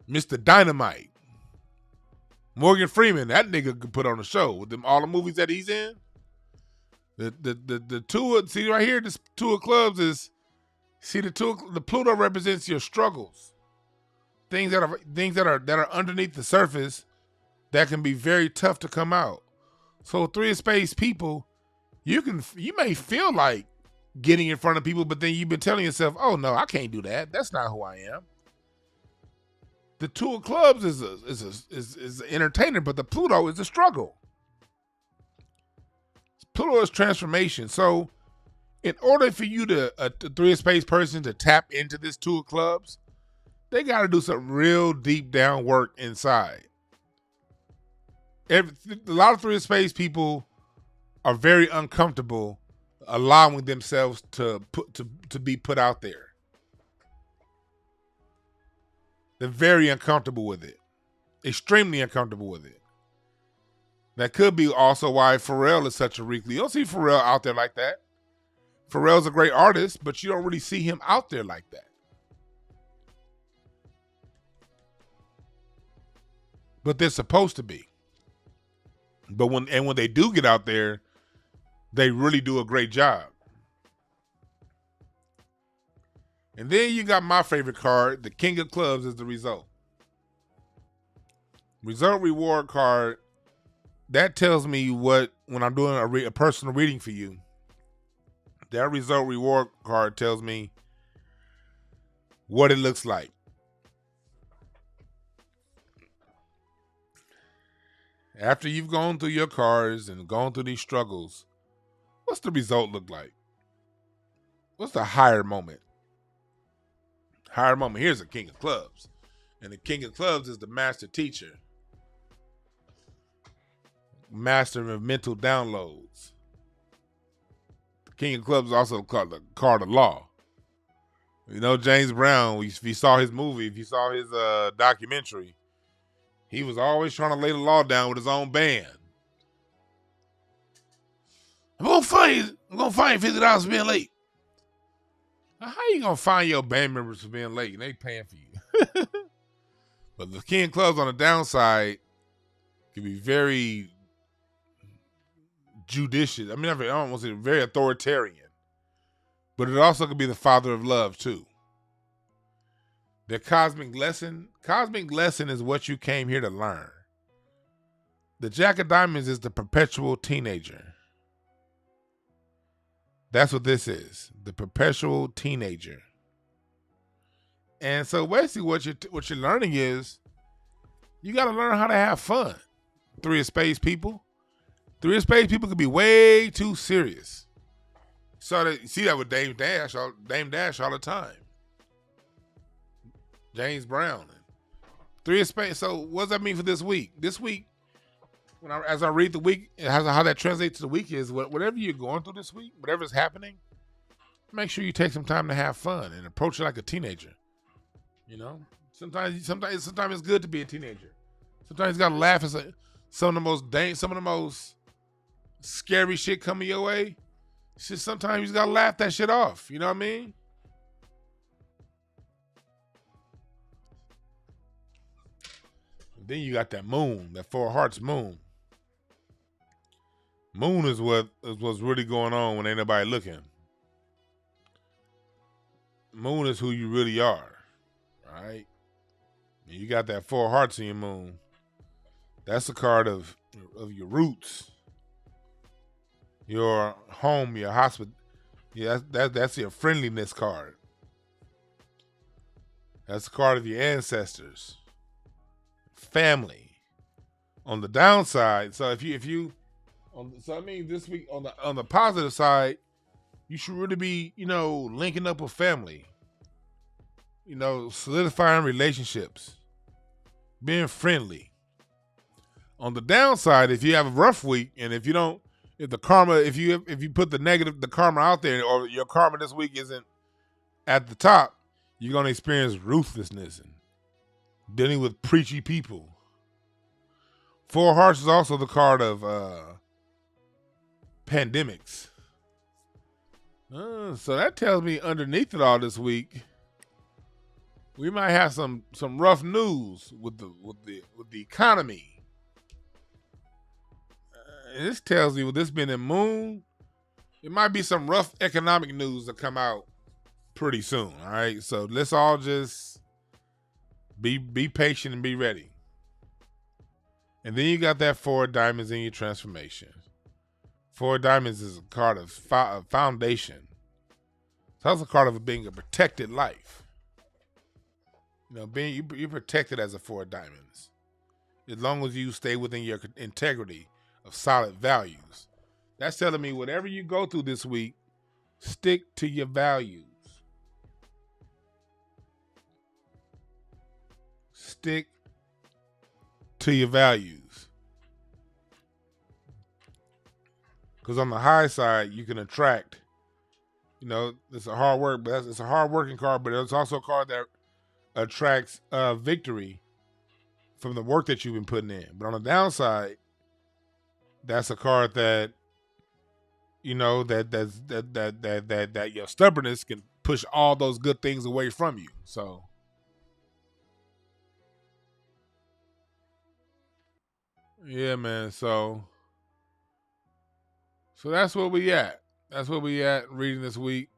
[SPEAKER 2] Mr. Dynamite. Morgan Freeman, that nigga could put on a show with them all the movies that he's in. The two of, see right here, this two of clubs is, see the Pluto represents your struggles. Things that are underneath the surface that can be very tough to come out. So Three of Spades people, you may feel like getting in front of people, but then you've been telling yourself, oh no, I can't do that. That's not who I am. The two of clubs is an entertainer, but the Pluto is a struggle. Pluto is transformation. So in order for you to, a Three of Spades person to tap into this two of clubs, they got to do some real deep down work inside. A lot of Three of Spades people are very uncomfortable allowing themselves to be put out there. They're very uncomfortable with it. Extremely uncomfortable with it. That could be also why Pharrell is such a recluse. You don't see Pharrell out there like that. Pharrell's a great artist, but you don't really see him out there like that. But they're supposed to be. But when they do get out there, they really do a great job. And then you got my favorite card, the King of Clubs, as the result. Result reward card, that tells me what, when I'm doing a personal reading for you, that result reward card tells me what it looks like. After you've gone through your cards and gone through these struggles, what's the result look like? What's the higher moment? Higher moment. Here's the King of Clubs. And the King of Clubs is the master teacher. Master of mental downloads. The King of Clubs is also called the card of law. You know, James Brown, if you saw his movie, if you saw his documentary, he was always trying to lay the law down with his own band. I'm gonna fine you $50 for being late. How you gonna fine your band members for being late and they paying for you? But the King of Clubs on the downside can be very judicious. I don't want to say very authoritarian. But it also could be the father of love too. The cosmic lesson is what you came here to learn. The Jack of Diamonds is the perpetual teenager. That's what this is, the perpetual teenager. And so basically what you're learning is you got to learn how to have fun. Three of Spades people. Three of Spades people could be way too serious. So you see that with Dame Dash all the time. James Brown. Three of Spades. So what does that mean for this week? This week, as I read the week, how that translates to the week is whatever you're going through this week, whatever's happening, make sure you take some time to have fun and approach it like a teenager. You know, sometimes it's good to be a teenager. Sometimes you gotta laugh at some of the most scary shit coming your way. Sometimes you just gotta laugh that shit off. You know what I mean? And then you got that moon, that Four of Hearts moon. Moon is what's really going on when ain't nobody looking. Moon is who you really are, right? And you got that Four of Hearts in your moon. That's a card of your roots, your home, your hospital. Yeah, that's your friendliness card. That's a card of your ancestors, family. On the downside, so this week on the positive side, you should really be, linking up with family. Solidifying relationships, being friendly. On the downside, if you have a rough week and if you put the karma out there, or your karma this week isn't at the top, you're gonna experience ruthlessness and dealing with preachy people. Four of Hearts is also the card of pandemics. So that tells me underneath it all this week, we might have some rough news with the economy. And this tells me with this being in Moon, it might be some rough economic news that come out pretty soon. All right, so let's all just be patient and be ready. And then you got that Four of Diamonds in your transformation. Four of Diamonds is a card of foundation. It's also a card of being a protected life. You're protected as a Four of Diamonds, as long as you stay within your integrity of solid values. That's telling me whatever you go through this week, stick to your values. Stick to your values. Because on the high side, you can attract, it's a hard work, but it's a hard working card, but it's also a card that attracts victory from the work that you've been putting in. But on the downside, that's a card that, that your stubbornness can push all those good things away from you. So yeah, man. So that's where we at. That's where we at reading this week.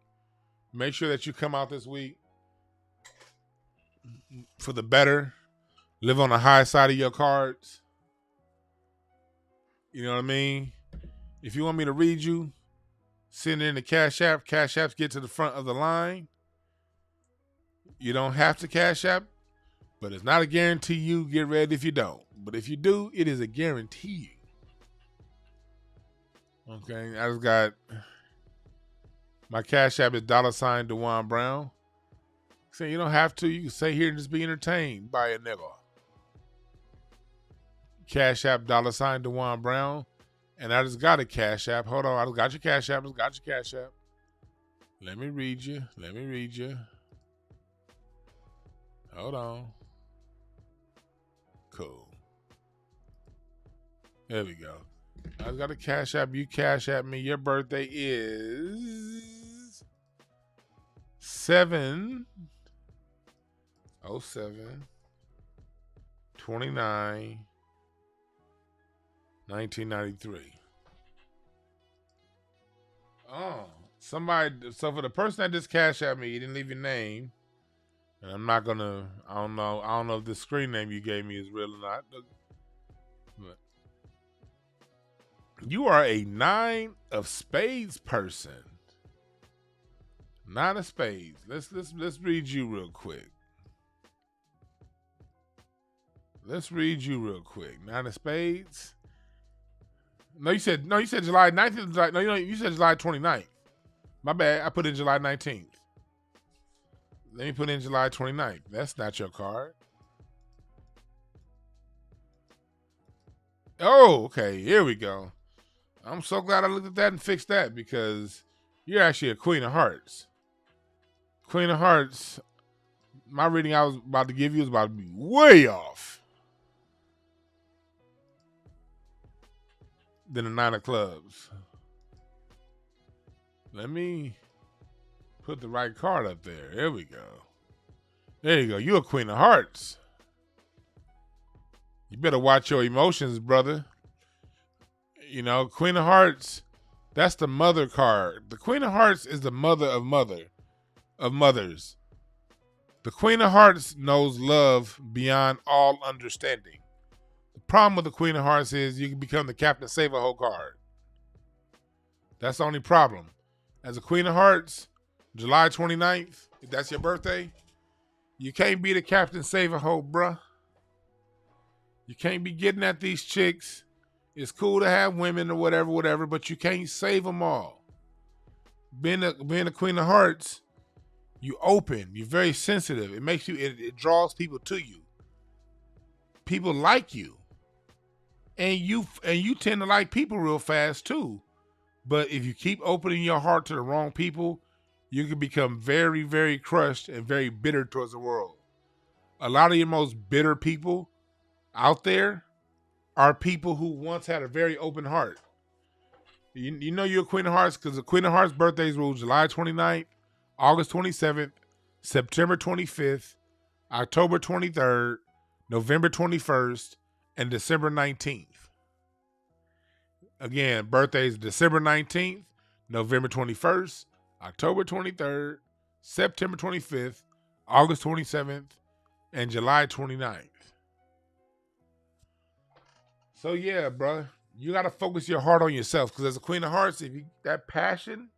[SPEAKER 2] Make sure that you come out this week for the better. Live on the high side of your cards. You know what I mean? If you want me to read you, send it in the Cash App. Cash Apps get to the front of the line. You don't have to Cash App, but it's not a guarantee you get ready if you don't. But if you do, it is a guarantee. Okay, I just got my Cash App is $Dewan Brown. Saying you don't have to. You can stay here and just be entertained by a nigga. Cash App $Dewan Brown. And I just got a Cash App. Hold on. I just got your Cash App. Let me read you. Hold on. Cool. There we go. I just got a Cash App. You Cash App me. Your birthday is 7/07/29. 1993. Oh, somebody. So for the person that just Cash at me, you didn't leave your name, and I'm not gonna. I don't know if the screen name you gave me is real or not. But you are a 9 of Spades person. 9 of Spades. Let's read you real quick. 9 of Spades. No, you said July 19th. No, you said July 29th. My bad. I put in July 19th. Let me put in July 29th. That's not your card. Oh, okay. Here we go. I'm so glad I looked at that and fixed that because you're actually a Queen of Hearts. Queen of Hearts, my reading I was about to give you is about to be way off than the 9 of Clubs. Let me put the right card up there. There we go. There you go. You're a Queen of Hearts. You better watch your emotions, brother. Queen of Hearts, that's the mother card. The Queen of Hearts is the mother of mothers. The Queen of Hearts knows love beyond all understanding. The problem with the Queen of Hearts is you can become the Captain Save-A-Ho card. That's the only problem. As a Queen of Hearts, July 29th, if that's your birthday, you can't be the Captain Save-A-Ho, bruh. You can't be getting at these chicks. It's cool to have women or whatever, but you can't save them all. Being a Queen of Hearts, you open. You're very sensitive. It makes you. It draws people to you. People like you, and you tend to like people real fast too. But if you keep opening your heart to the wrong people, you can become very, very crushed and very bitter towards the world. A lot of your most bitter people out there are people who once had a very open heart. You know you're a Queen of Hearts because the Queen of Hearts birthdays rule July 29th, August 27th, September 25th, October 23rd, November 21st, and December 19th. Again, birthdays December 19th, November 21st, October 23rd, September 25th, August 27th, and July 29th. So yeah, bro, you got to focus your heart on yourself because as a Queen of Hearts, if you that passion,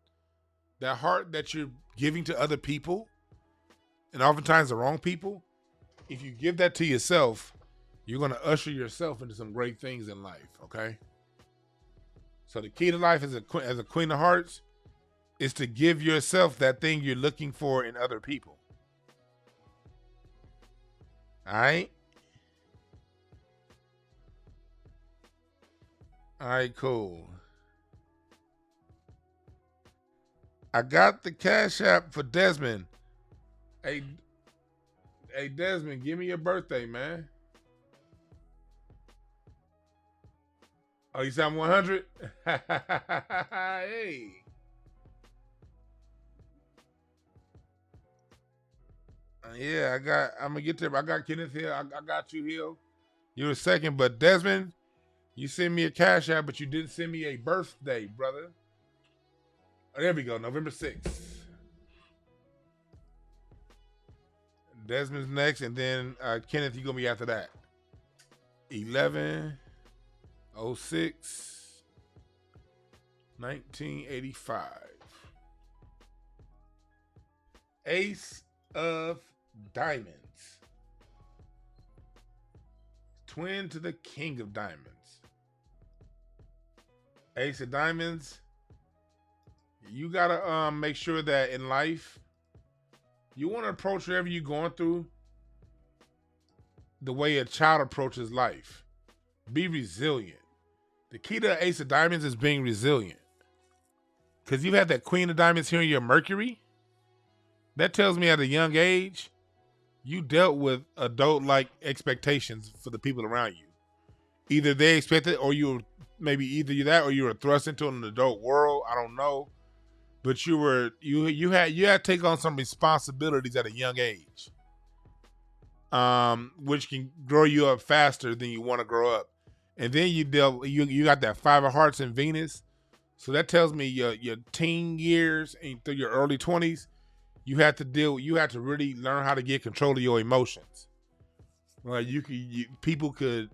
[SPEAKER 2] that heart that you're giving to other people, and oftentimes the wrong people, if you give that to yourself, you're going to usher yourself into some great things in life, okay? So the key to life as a Queen of Hearts is to give yourself that thing you're looking for in other people. All right? All right, cool. I got the Cash App for Desmond. Hey, Desmond, give me your birthday, man. Oh, you sound 100? Hey. Yeah, I'm gonna get there. I got Kenneth Hill. I got you, Hill. You're a second, but Desmond, you sent me a Cash App, but you didn't send me a birthday, brother. Oh, there we go, November 6th. Desmond's next, and then Kenneth, you gonna be after that. 11/06, 1985. Ace of Diamonds. Twin to the King of Diamonds. Ace of Diamonds. You gotta make sure that in life, you want to approach whatever you're going through the way a child approaches life. Be resilient. The key to Ace of Diamonds is being resilient. Because you have that Queen of Diamonds here in your Mercury. That tells me at a young age, you dealt with adult-like expectations for the people around you. Either they expected, or you were maybe either that, or you were thrust into an adult world. I don't know, but you had to take on some responsibilities at a young age, which can grow you up faster than you want to grow up. And then you got that Five of Hearts in Venus, so that tells me your teen years and through your early 20s. You have to really learn how to get control of your emotions. Well, people could,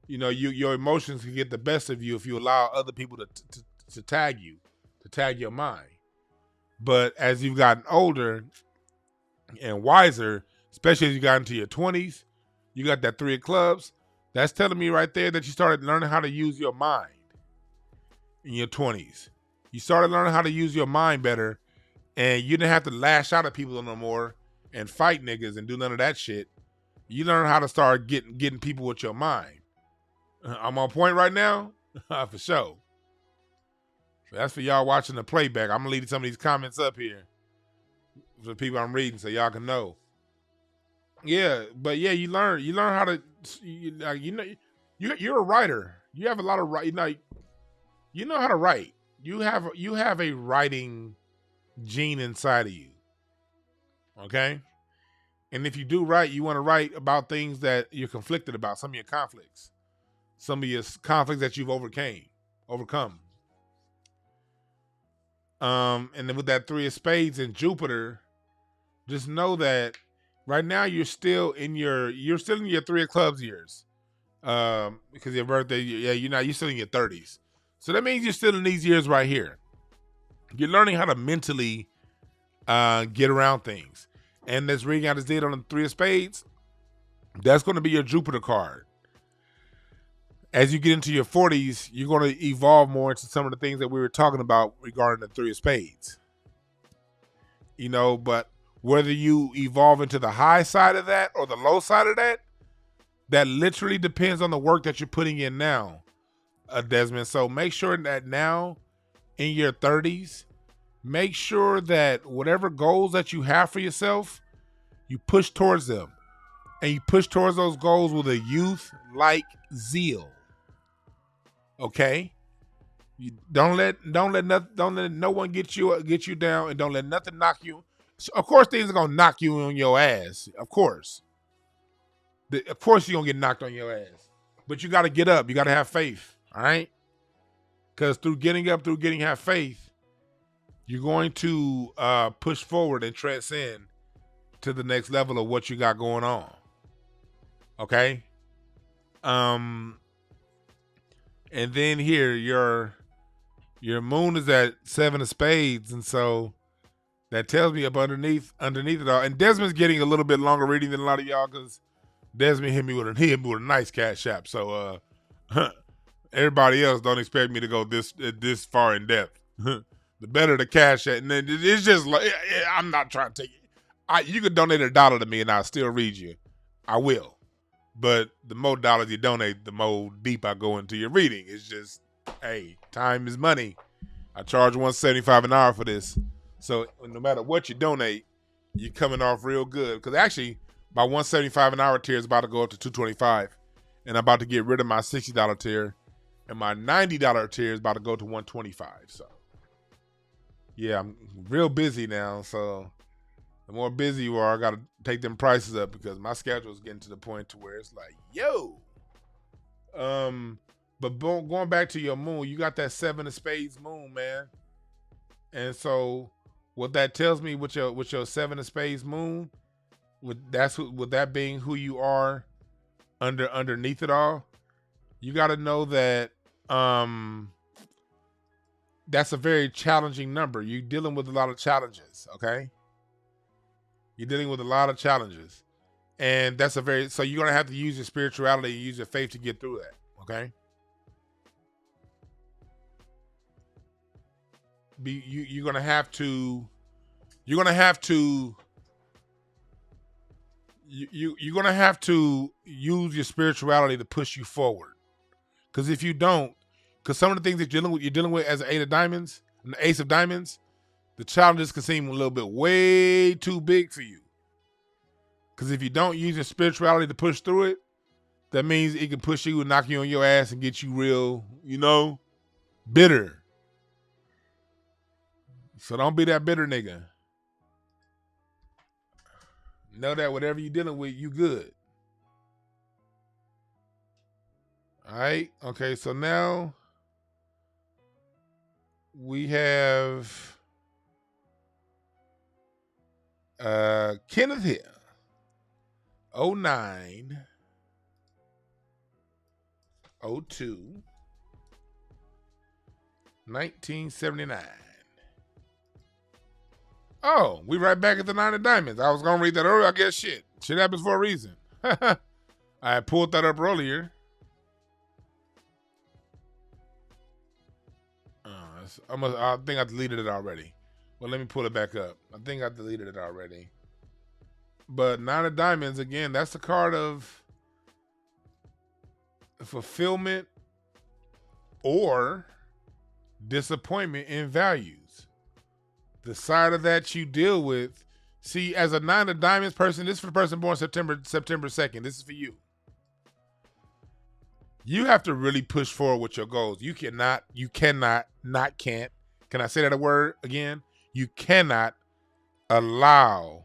[SPEAKER 2] your emotions can get the best of you if you allow other people to tag you, to tag your mind. But as you've gotten older and wiser, especially as you got into your 20s, you got that Three of Clubs. That's telling me right there that you started learning how to use your mind in your 20s. You started learning how to use your mind better. And you didn't have to lash out at people no more and fight niggas and do none of that shit. You learn how to start getting people with your mind. I'm on point right now? For sure. So that's for y'all watching the playback. I'm going to leave some of these comments up here for the people I'm reading so y'all can know. Yeah, but yeah, you learn how to, you're a writer. You have a lot of, you know how to write. You have a writing gene inside of you. Okay? And if you do write, you want to write about things that you're conflicted about, some of your conflicts. Some of your conflicts that you've overcome. And then with that Three of Spades and Jupiter, just know that right now you're still in your Three of Clubs years. Because your birthday, you're still in your 30s. So that means you're still in these years right here. You're learning how to mentally get around things. And this reading I just did on the Three of Spades, that's going to be your Jupiter card. As you get into your 40s, you're going to evolve more into some of the things that we were talking about regarding the Three of Spades. But whether you evolve into the high side of that or the low side of that, that literally depends on the work that you're putting in now, Desmond. So make sure that now, in your 30s, make sure that whatever goals that you have for yourself, you push towards them. And you push towards those goals with a youth-like zeal. Okay? You don't let no one get you down, and don't let nothing knock you. Of course, things are gonna knock you on your ass. Of course. Of course you're gonna get knocked on your ass. But you gotta get up. You gotta have faith. All right? Because through have faith, you're going to push forward and transcend to the next level of what you got going on. Okay? And then here, your moon is at 7 of Spades, and so that tells me up underneath it all. And Desmond's getting a little bit longer reading than a lot of y'all, because Desmond hit me with a nice Cash App. So everybody else don't expect me to go this far in depth. The better the Cash App, and then it's just like, I'm not trying to take it. You could donate $1 to me, and I'll still read you. I will. But the more dollars you donate, the more deep I go into your reading. It's just, hey, time is money. I charge $175 an hour for this. So no matter what you donate, you're coming off real good. Because actually, my $175 an hour tier is about to go up to $225, and I'm about to get rid of my $60 tier, and my $90 tier is about to go to $125. So yeah, I'm real busy now. So the more busy you are, I got to take them prices up because my schedule is getting to the point to where it's like, yo. But going back to your moon, you got that 7 of Spades moon, man. And so what that tells me with your 7 of Spades moon, with that being who you are underneath it all, you got to know that that's a very challenging number. You're dealing with a lot of challenges, okay? You're dealing with a lot of challenges. And so you're going to have to use your spirituality, use your faith to get through that, okay? You're gonna have to use your spirituality to push you forward. Because if you don't, because some of the things that you're dealing with as an 8 of diamonds, an ace of diamonds, the challenges can seem a little bit way too big for you. Because if you don't use your spirituality to push through it, that means it can push you and knock you on your ass and get you real, bitter. So don't be that bitter nigga. Know that whatever you're dealing with, you good. All right. Okay. So now we have Kenneth here. 09, 02, 1979. Oh, we right back at the 9 of diamonds. I was going to read that earlier. I guess shit happens for a reason. I pulled that up earlier. I think I deleted it already. Well, let me pull it back up. I think I deleted it already. But 9 of diamonds, again, that's the card of fulfillment or disappointment in values. The side of that you deal with. See, as a 9 of diamonds person, this is for the person born September 2nd. This is for you. You have to really push forward with your goals. You cannot. Can I say that a word again? You cannot allow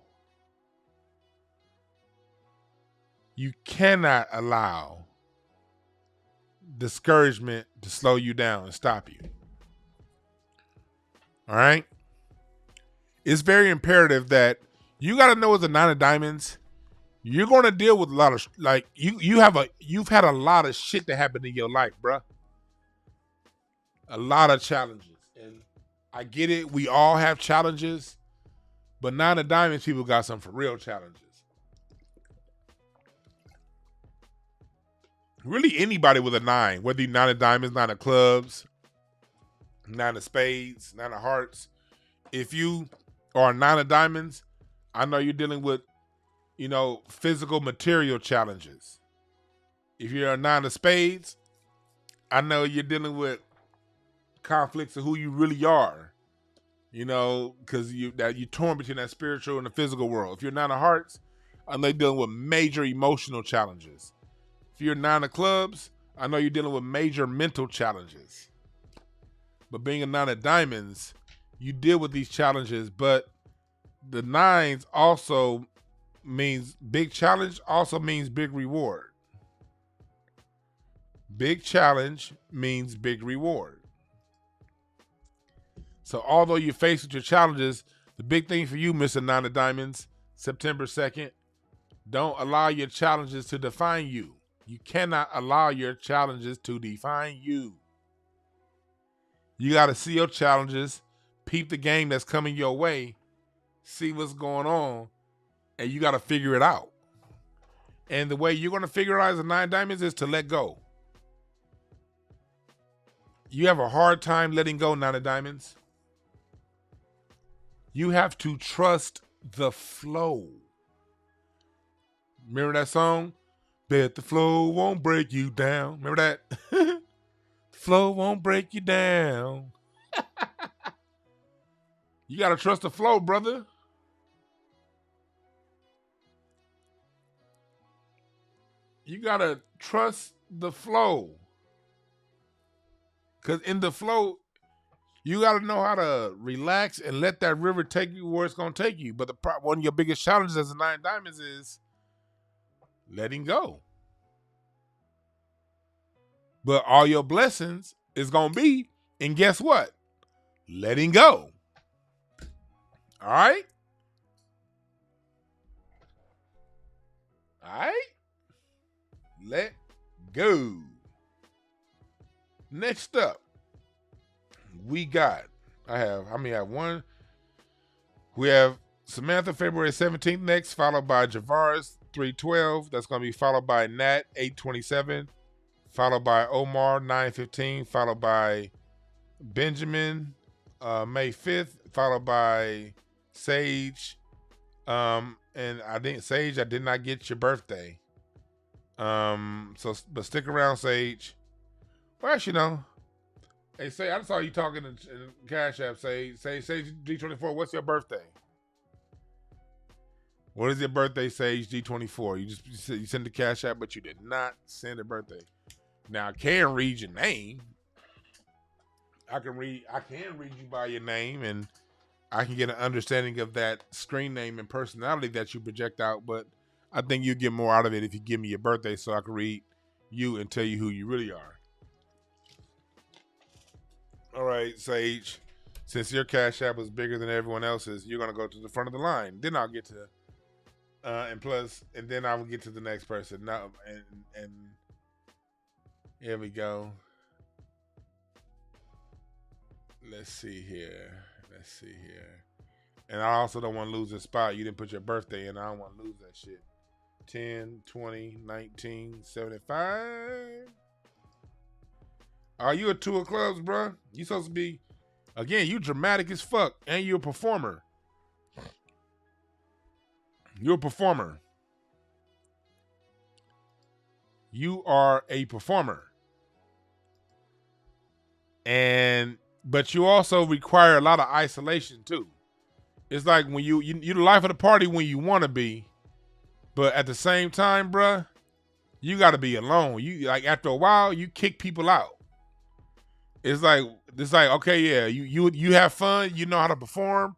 [SPEAKER 2] discouragement to slow you down and stop you. All right? It's very imperative that you got to know as a 9 of diamonds, you're going to deal with a lot of, you've had a lot of shit that happened in your life, bruh. A lot of challenges. And I get it. We all have challenges. But 9 of diamonds people got some for real challenges. Really anybody with a 9, whether you're 9 of diamonds, 9 of clubs, 9 of spades, 9 of hearts. If you are a 9 of diamonds, I know you're dealing with, physical material challenges. If you're a 9 of spades, I know you're dealing with conflicts of who you really are. Because you're torn between that spiritual and the physical world. If you're 9 of hearts, I know you're dealing with major emotional challenges. If you're 9 of clubs, I know you're dealing with major mental challenges. But being a 9 of diamonds, you deal with these challenges, but the 9s also means big challenge, also means big reward. Big challenge means big reward. So although you're faced with your challenges, the big thing for you, Mr. 9 of diamonds, September 2nd, don't allow your challenges to define you. You cannot allow your challenges to define you. You got to see your challenges, peep the game that's coming your way, see what's going on, and you got to figure it out. And the way you're going to figure it out as a 9 of diamonds is to let go. You have a hard time letting go, 9 of diamonds. You have to trust the flow. Remember that song? Bet the flow won't break you down. Remember that? The flow won't break you down. You got to trust the flow, brother. You got to trust the flow. Because in the flow, you got to know how to relax and let that river take you where it's going to take you. But one of your biggest challenges as a 9 diamonds is letting go. But all your blessings is going to be, and guess what? Letting go. All right? All right? Let go. Next up, we got, we have Samantha February 17th next, followed by Javaris 312. That's going to be followed by Nat 827, followed by Omar 915, followed by Benjamin May 5th, followed by Sage. And I did not get your birthday. But stick around, Sage. Well, actually, no. Hey, Sage, I saw you talking in Cash App. Sage G24, what's your birthday? What is your birthday, Sage G24? You sent the Cash App, but you did not send a birthday. Now, I can read your name. I can read you by your name, and I can get an understanding of that screen name and personality that you project out, but I think you get more out of it if you give me your birthday so I can read you and tell you who you really are. All right, Sage, since your Cash App was bigger than everyone else's, you're going to go to the front of the line. Then I'll get to, and then I will get to the next person. Now, and here we go. Let's see here. And I also don't want to lose a spot. You didn't put your birthday in. I don't want to lose that shit. 10, 20, 19, 75. Are you a 2 of clubs, bro? You supposed to be, again, you dramatic as fuck. And you're a performer. You're a performer. You are a performer. But you also require a lot of isolation too. It's like when you're the life of the party when you want to be, but at the same time, bruh, you got to be alone. You like after a while, you kick people out. It's like okay, yeah, you have fun, you know how to perform,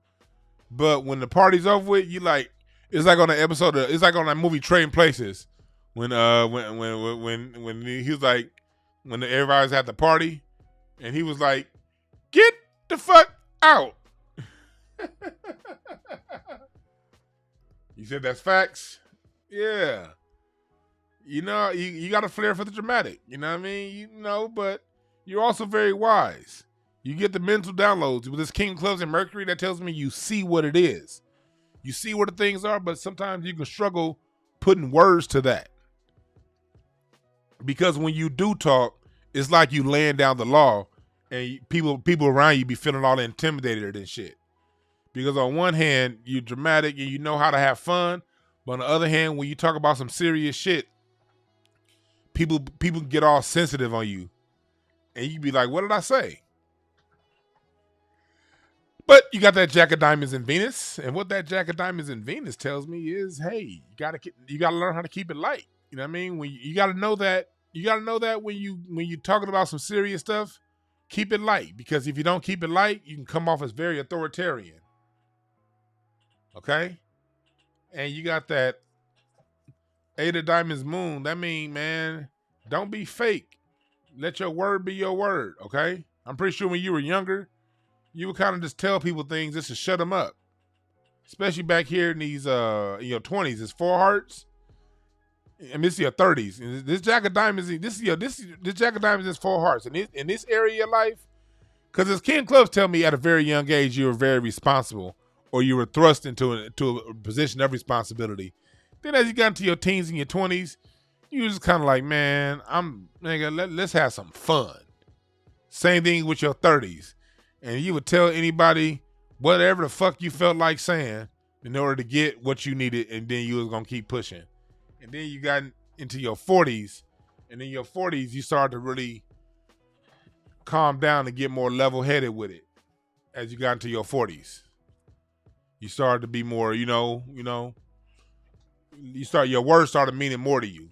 [SPEAKER 2] but when the party's over with, you like it's like on it's like on that movie Trading Places when he was like when everybody was at the party and he was like, get the fuck out. You said that's facts? Yeah. You know, you got a flair for the dramatic. You know what I mean? But you're also very wise. You get the mental downloads. With this King of Clubs and Mercury, that tells me you see what it is. You see what the things are, but sometimes you can struggle putting words to that. Because when you do talk, it's like you laying down the law and people around you be feeling all intimidated and shit. Because on one hand, you're dramatic and you know how to have fun. But on the other hand, when you talk about some serious shit, people get all sensitive on you. And you be like, what did I say? But you got that Jack of Diamonds in Venus. And what that Jack of Diamonds in Venus tells me is, hey, you gotta learn how to keep it light. You know what I mean? When you gotta know that when you're talking about some serious stuff, keep it light. Because if you don't keep it light, you can come off as very authoritarian. Okay? And you got that 8 of Diamonds Moon. That mean, man, don't be fake. Let your word be your word, okay? I'm pretty sure when you were younger, you would kind of just tell people things just to shut them up. Especially back here in these, in your 20s. It's 4 hearts. And this is your 30s. And this Jack of Diamonds, this Jack of Diamonds is 4 hearts. And in this area of your life, because as King Clubs tell me at a very young age, you were very responsible. Or you were thrust into a position of responsibility. Then as you got into your teens and your 20s, you was just kind of like, man, let's have some fun. Same thing with your 30s. And you would tell anybody whatever the fuck you felt like saying in order to get what you needed, and then you was going to keep pushing. And then you got into your 40s, and in your 40s, you started to really calm down and get more level-headed with it as you got into your 40s. You started to be more, your words started meaning more to you.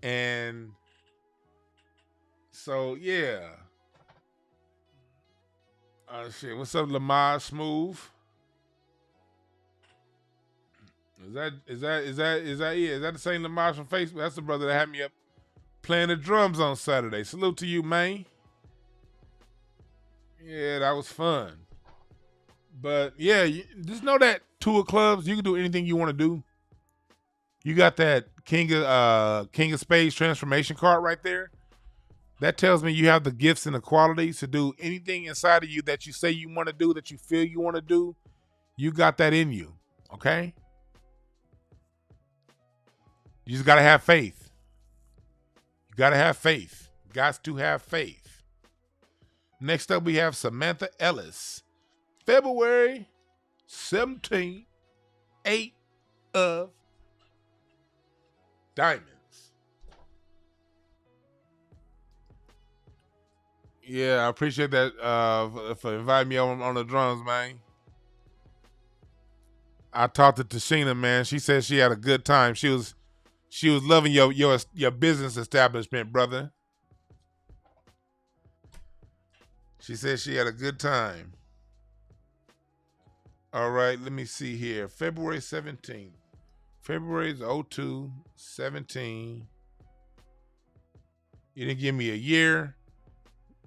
[SPEAKER 2] And so, yeah. Shit, what's up, Lamar Smooth? Is that the same Lamar from Facebook? That's the brother that had me up playing the drums on Saturday. Salute to you, man. Yeah, that was fun. But yeah, just know that tour clubs, you can do anything you want to do. You got that King of Spades transformation card right there. That tells me you have the gifts and the qualities to do anything inside of you that you say you want to do, that you feel you want to do. You got that in you, okay? You just got to have faith. You got to have faith. Got to have faith. Next up, we have Samantha Ellis. February 17th, 8 of Diamonds. Yeah, I appreciate that for inviting me on the drums, man. I talked to Tashina, man. She said she had a good time. She was loving your business establishment, brother. She said she had a good time. All right, let me see here. February 17th. February is 02, 17. You didn't give me a year.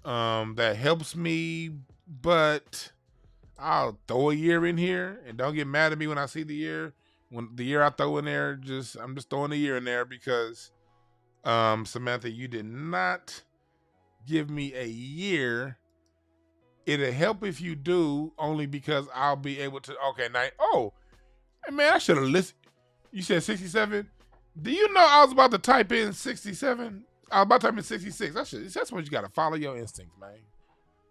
[SPEAKER 2] That helps me, but I'll throw a year in here, and don't get mad at me when I see the year. When the year I throw in there, I'm just throwing a year in there because Samantha, you did not give me a year. It'll help if you do, only because I'll be able to. Okay, now, man, I should have listened. You said 67. Do you know I was about to type in 67? I was about to type in 66. That's what you got to follow your instincts, man.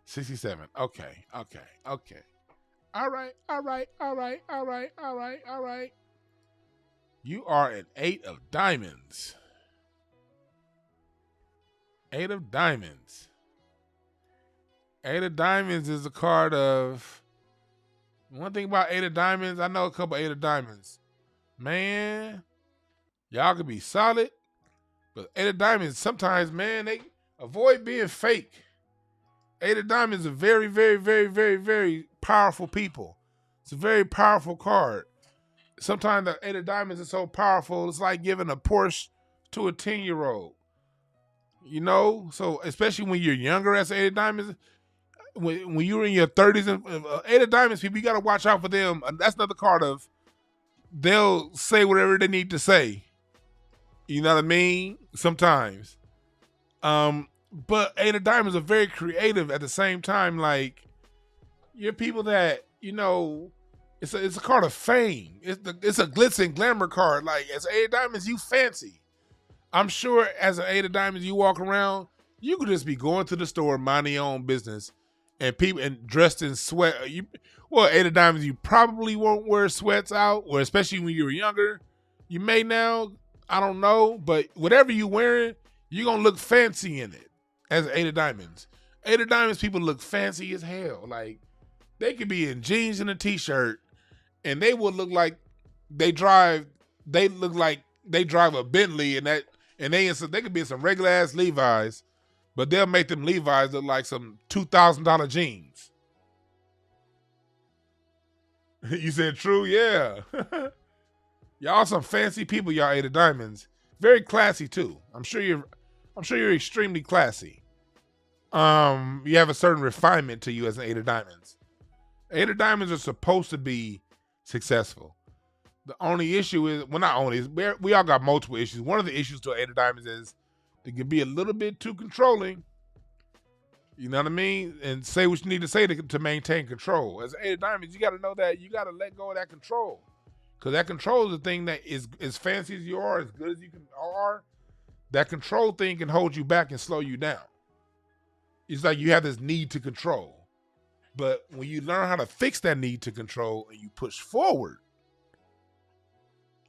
[SPEAKER 2] 67. Okay. All right. You are an 8 of diamonds. 8 of diamonds. 8 of diamonds is a card of. One thing about 8 of diamonds, I know a couple 8 of diamonds. Man, y'all could be solid, but 8 of diamonds, sometimes, man, they avoid being fake. 8 of diamonds are very, very, very, very, very powerful people. It's a very powerful card. Sometimes the 8 of diamonds is so powerful, it's like giving a Porsche to a 10-year-old. So especially when you're younger as 8 of diamonds, when you're in your 30s and 8 of diamonds people, you got to watch out for them. That's another card of they'll say whatever they need to say. You know what I mean? Sometimes. But 8 of diamonds are very creative at the same time. Like, you're people that, it's a card of fame. It's a glitz and glamour card. Like, as 8 of diamonds, you fancy. I'm sure as an 8 of diamonds, you walk around, you could just be going to the store, minding your own business, and people and dressed in sweat. 8 of diamonds, you probably won't wear sweats out, or especially when you were younger. You may now, I don't know, but whatever you wearing, you're gonna look fancy in it. As an 8 of diamonds, 8 of diamonds people look fancy as hell. Like, they could be in jeans and a t-shirt, and they would look like they drive a Bentley, and they could be in some regular ass Levi's, but they'll make them Levi's look like some $2,000 jeans. You said true, yeah. Y'all some fancy people, y'all 8 of diamonds. Very classy too. I'm sure you're extremely classy. You have a certain refinement to you as an 8 of diamonds. 8 of diamonds are supposed to be successful. The only issue is, we all got multiple issues. One of the issues to 8 of diamonds is they can be a little bit too controlling. You know what I mean? And say what you need to say to maintain control. As an 8 of diamonds, you got to know that you got to let go of that control. Because that control is the thing that is as fancy as you are, as good as you are. That control thing can hold you back and slow you down. It's like you have this need to control. But when you learn how to fix that need to control and you push forward,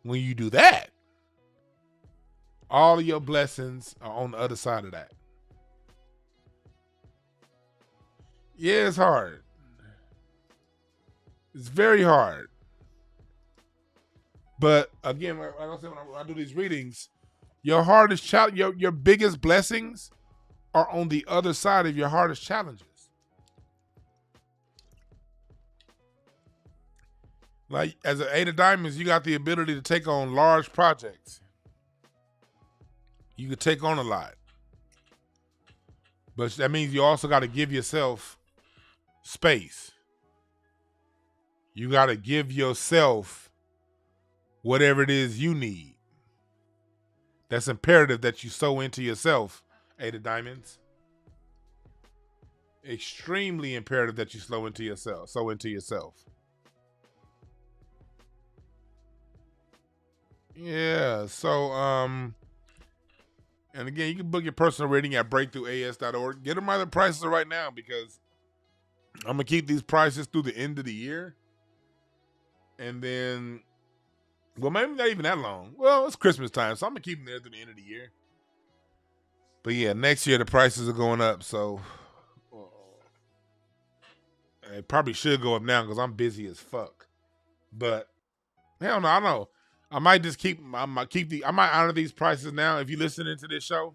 [SPEAKER 2] when you do that, all of your blessings are on the other side of that. Yeah, it's hard. It's very hard. But again, like I said, when I do these readings, your hardest challenge, your biggest blessings are on the other side of your hardest challenges. Like as an 8 of diamonds, you got the ability to take on large projects. You could take on a lot. But that means you also got to give yourself space. You got to give yourself whatever it is you need. That's imperative that you sow into yourself, 8 of diamonds. Extremely imperative that you sow into yourself. Yeah, so and again, you can book your personal reading at breakthroughas.org. Get them by the prices right now because I'm gonna keep these prices through the end of the year. And then, well, maybe not even that long. Well, it's Christmas time, so I'm gonna keep them there through the end of the year. But yeah, next year the prices are going up, so it probably should go up now because I'm busy as fuck. But hell no, I know. I might just I might honor these prices now. If you're listening to this show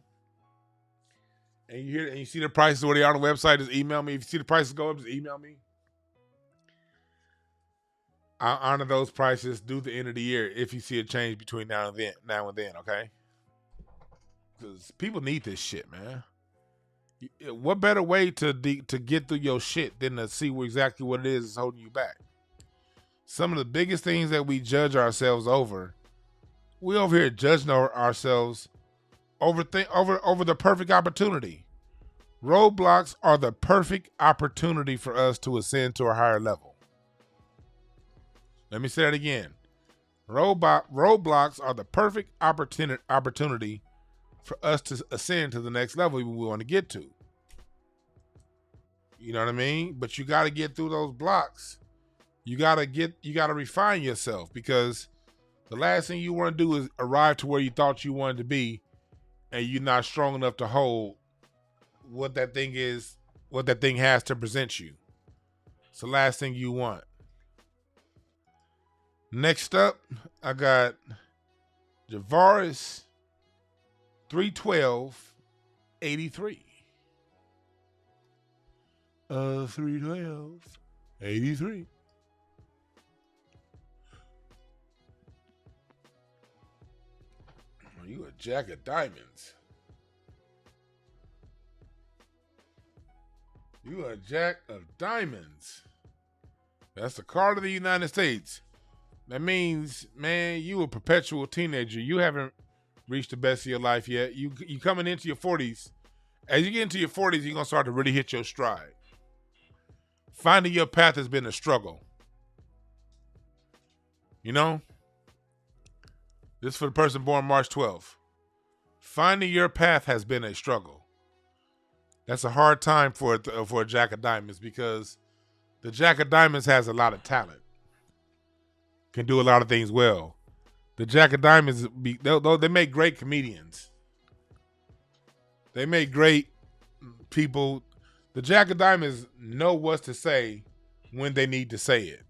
[SPEAKER 2] and you hear and you see the prices where they are on the website, just email me. If you see the prices go up, just email me. I'll honor those prices due the end of the year if you see a change between now and then, okay? Because people need this shit, man. What better way to get through your shit than to see exactly what it is that's holding you back? Some of the biggest things that we judge ourselves over, we over here judging ourselves over the perfect opportunity. Roadblocks are the perfect opportunity for us to ascend to a higher level. Let me say that again. Roadblocks are the perfect opportunity for us to ascend to the next level we want to get to. You know what I mean? But you got to get through those blocks. You got to refine yourself because the last thing you want to do is arrive to where you thought you wanted to be and you're not strong enough to hold what that thing has to present you. It's the last thing you want. Next up, I got Javaris 312-83. 312-83. You a jack of diamonds. You a jack of diamonds. That's the card of the United States. That means, man, you a perpetual teenager. You haven't reached the best of your life yet. You coming into your 40s. As you get into your 40s, you're going to start to really hit your stride. Finding your path has been a struggle. You know? This is for the person born March 12th. Finding your path has been a struggle. That's a hard time for a Jack of Diamonds because the Jack of Diamonds has a lot of talent. Can do a lot of things well. The Jack of Diamonds, they make great comedians. They make great people. The Jack of Diamonds know what to say when they need to say it.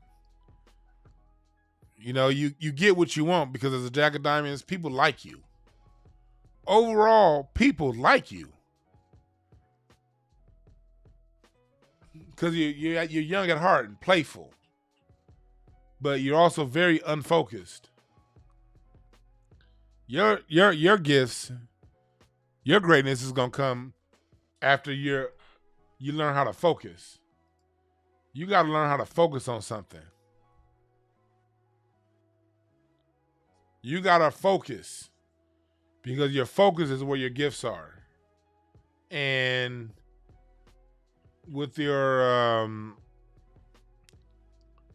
[SPEAKER 2] You know, you get what you want because as a Jack of Diamonds, people like you. Overall, people like you. Because you're young at heart and playful. But you're also very unfocused. Your gifts, your greatness is gonna come after you learn how to focus. You gotta learn how to focus on something. You gotta focus. Because your focus is where your gifts are. And with your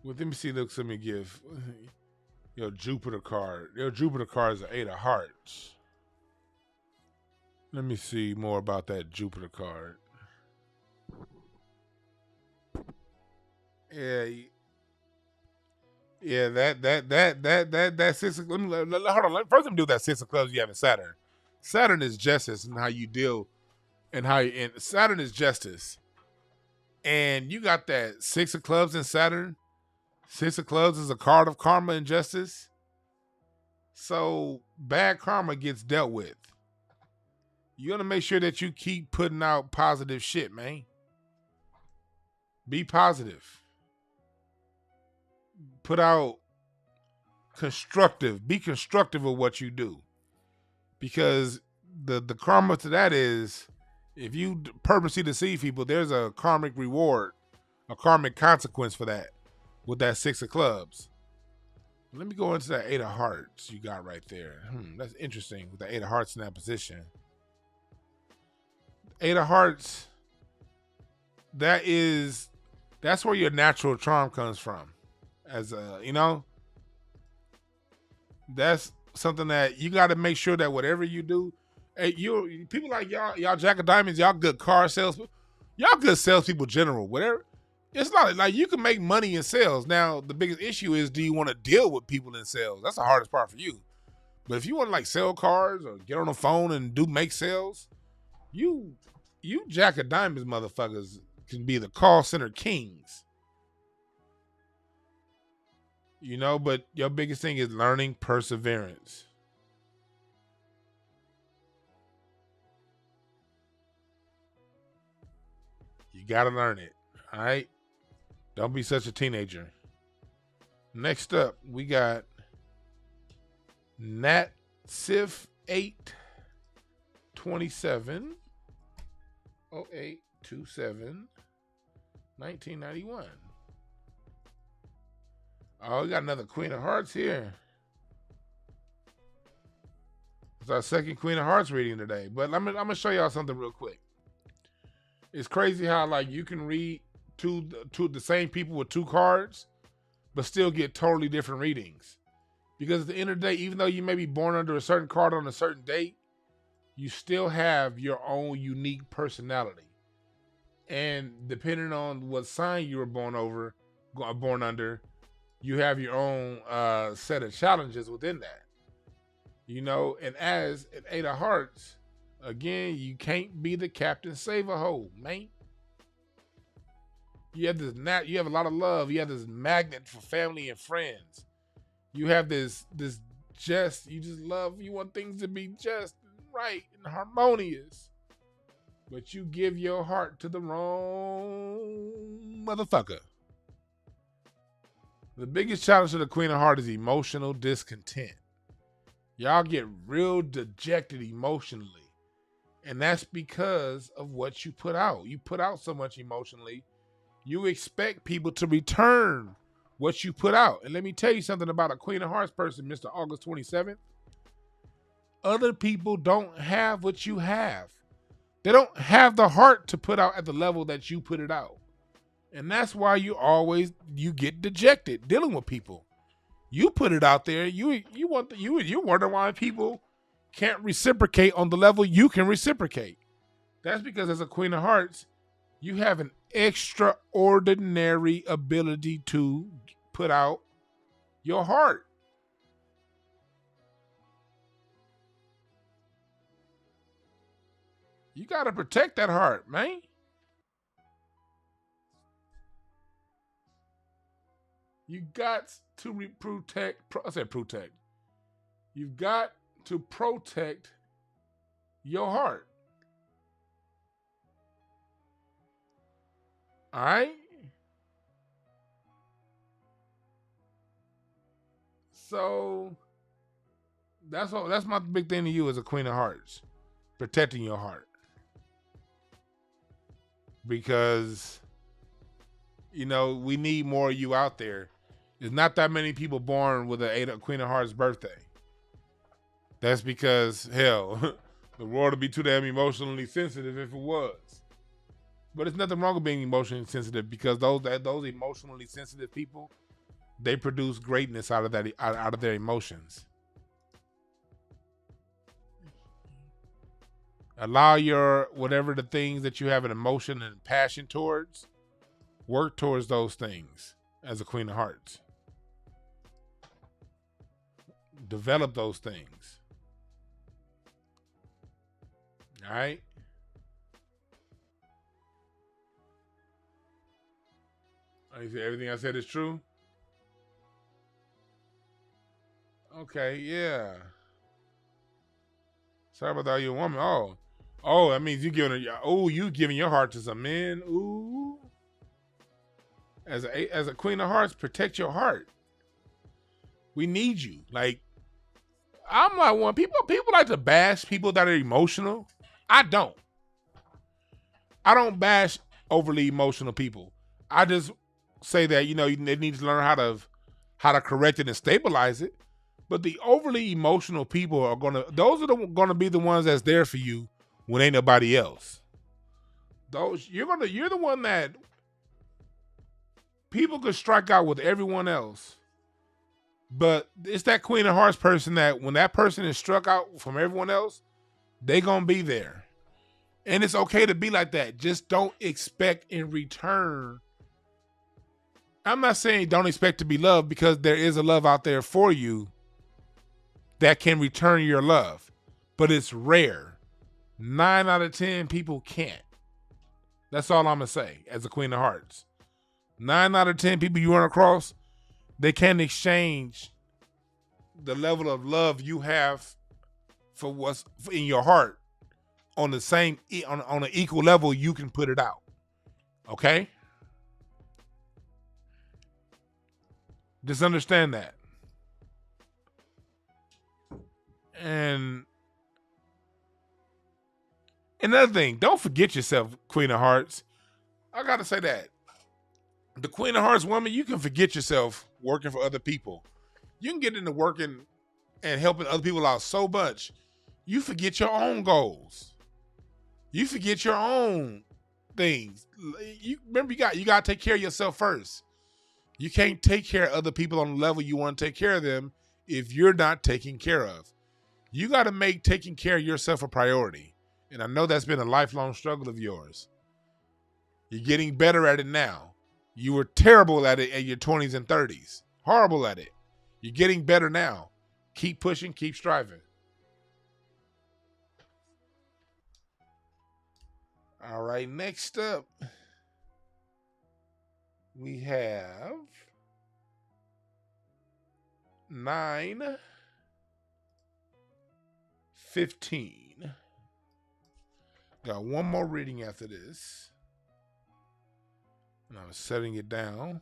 [SPEAKER 2] let me see, look, let me give your Jupiter card. Your Jupiter card is an 8 of hearts. Let me see more about that Jupiter card. Yeah, that 6 of, hold on. First, let me do that 6 of clubs you have in Saturn. Saturn is justice and how you deal, and Saturn is justice. And you got that 6 of clubs in Saturn. Six of Clubs is a card of karma and justice. So bad karma gets dealt with. You got to make sure that you keep putting out positive shit, man. Be positive. Put out constructive. Be constructive of what you do. Because the karma to that is, if you purposely deceive people, there's a karmic reward, a karmic consequence for that with that Six of Clubs. Let me go into that Eight of Hearts you got right there. That's interesting with the Eight of Hearts in that position. Eight of Hearts, that's where your natural charm comes from. As that's something that you got to make sure that whatever you do, people like y'all Jack of Diamonds, y'all good car salespeople, y'all good salespeople general, whatever. It's not like you can make money in sales. Now, the biggest issue is, do you want to deal with people in sales? That's the hardest part for you. But if you want to like sell cars or get on the phone and make sales, you Jack of Diamonds motherfuckers can be the call center kings. But your biggest thing is learning perseverance. You got to learn it. All right? Don't be such a teenager. Next up, we got Nat Sif 827 0827 1991. Oh, we got another Queen of Hearts here. It's our second Queen of Hearts reading today. But I'm gonna show y'all something real quick. It's crazy how like you can read two the same people with two cards, but still get totally different readings. Because at the end of the day, even though you may be born under a certain card on a certain date, you still have your own unique personality. And depending on what sign you were born under, you have your own set of challenges within that. And as an Eight of Hearts, again, you can't be the captain save a hoe, man. You have a lot of love. You have this magnet for family and friends. You have this you just love, you want things to be just right and harmonious. But you give your heart to the wrong motherfucker. The biggest challenge to the Queen of Hearts is emotional discontent. Y'all get real dejected emotionally. And that's because of what you put out. You put out so much emotionally, you expect people to return what you put out. And let me tell you something about a Queen of Hearts person, Mr. August 27th. Other people don't have what you have. They don't have the heart to put out at the level that you put it out. And that's why you get dejected dealing with people. You put it out there. You wonder why people can't reciprocate on the level you can reciprocate. That's because as a Queen of Hearts, you have an extraordinary ability to put out your heart. You got to protect that heart, man. You got to protect. You've got to protect your heart. All right? So that's my big thing to you as a Queen of Hearts. Protecting your heart. Because, we need more of you out there. There's not that many people born with a Queen of Hearts birthday. That's because, hell, the world would be too damn emotionally sensitive if it was. But there's nothing wrong with being emotionally sensitive, because those emotionally sensitive people, they produce greatness out of their emotions. Allow whatever the things that you have an emotion and passion towards, work towards those things as a Queen of Hearts. Develop those things. All right? Everything I said is true? Okay, yeah. Sorry about that, you woman. Oh, that means you giving your heart to some men. Ooh. As a queen of hearts, protect your heart. We need you. Like, I'm not one. People like to bash people that are emotional. I don't. I don't bash overly emotional people. I just say that, they need to learn how to correct it and stabilize it. But the overly emotional people are gonna be the ones that's there for you when ain't nobody else. You're the one that people could strike out with everyone else. But it's that Queen of Hearts person that when that person is struck out from everyone else, they gonna be there. And it's okay to be like that. Just don't expect in return. I'm not saying don't expect to be loved, because there is a love out there for you that can return your love. But it's rare. 9 out of 10 people can't. That's all I'm going to say as a Queen of Hearts. 9 out of 10 people you run across, they can't exchange the level of love you have for what's in your heart on the same, on an equal level you can put it out. Okay? Just understand that. And another thing, don't forget yourself, Queen of Hearts. I got to say that. The Queen of Hearts woman, you can forget yourself working for other people. You can get into working and helping other people out so much, you forget your own goals. You forget your own things. You remember, you got to take care of yourself first. You can't take care of other people on the level you want to take care of them if you're not taken care of. You got to make taking care of yourself a priority. And I know that's been a lifelong struggle of yours. You're getting better at it now. You were terrible at it in your 20s and 30s. Horrible at it. You're getting better now. Keep pushing, keep striving. All right, next up, we have 9:15. Got one more reading after this. And I'm setting it down.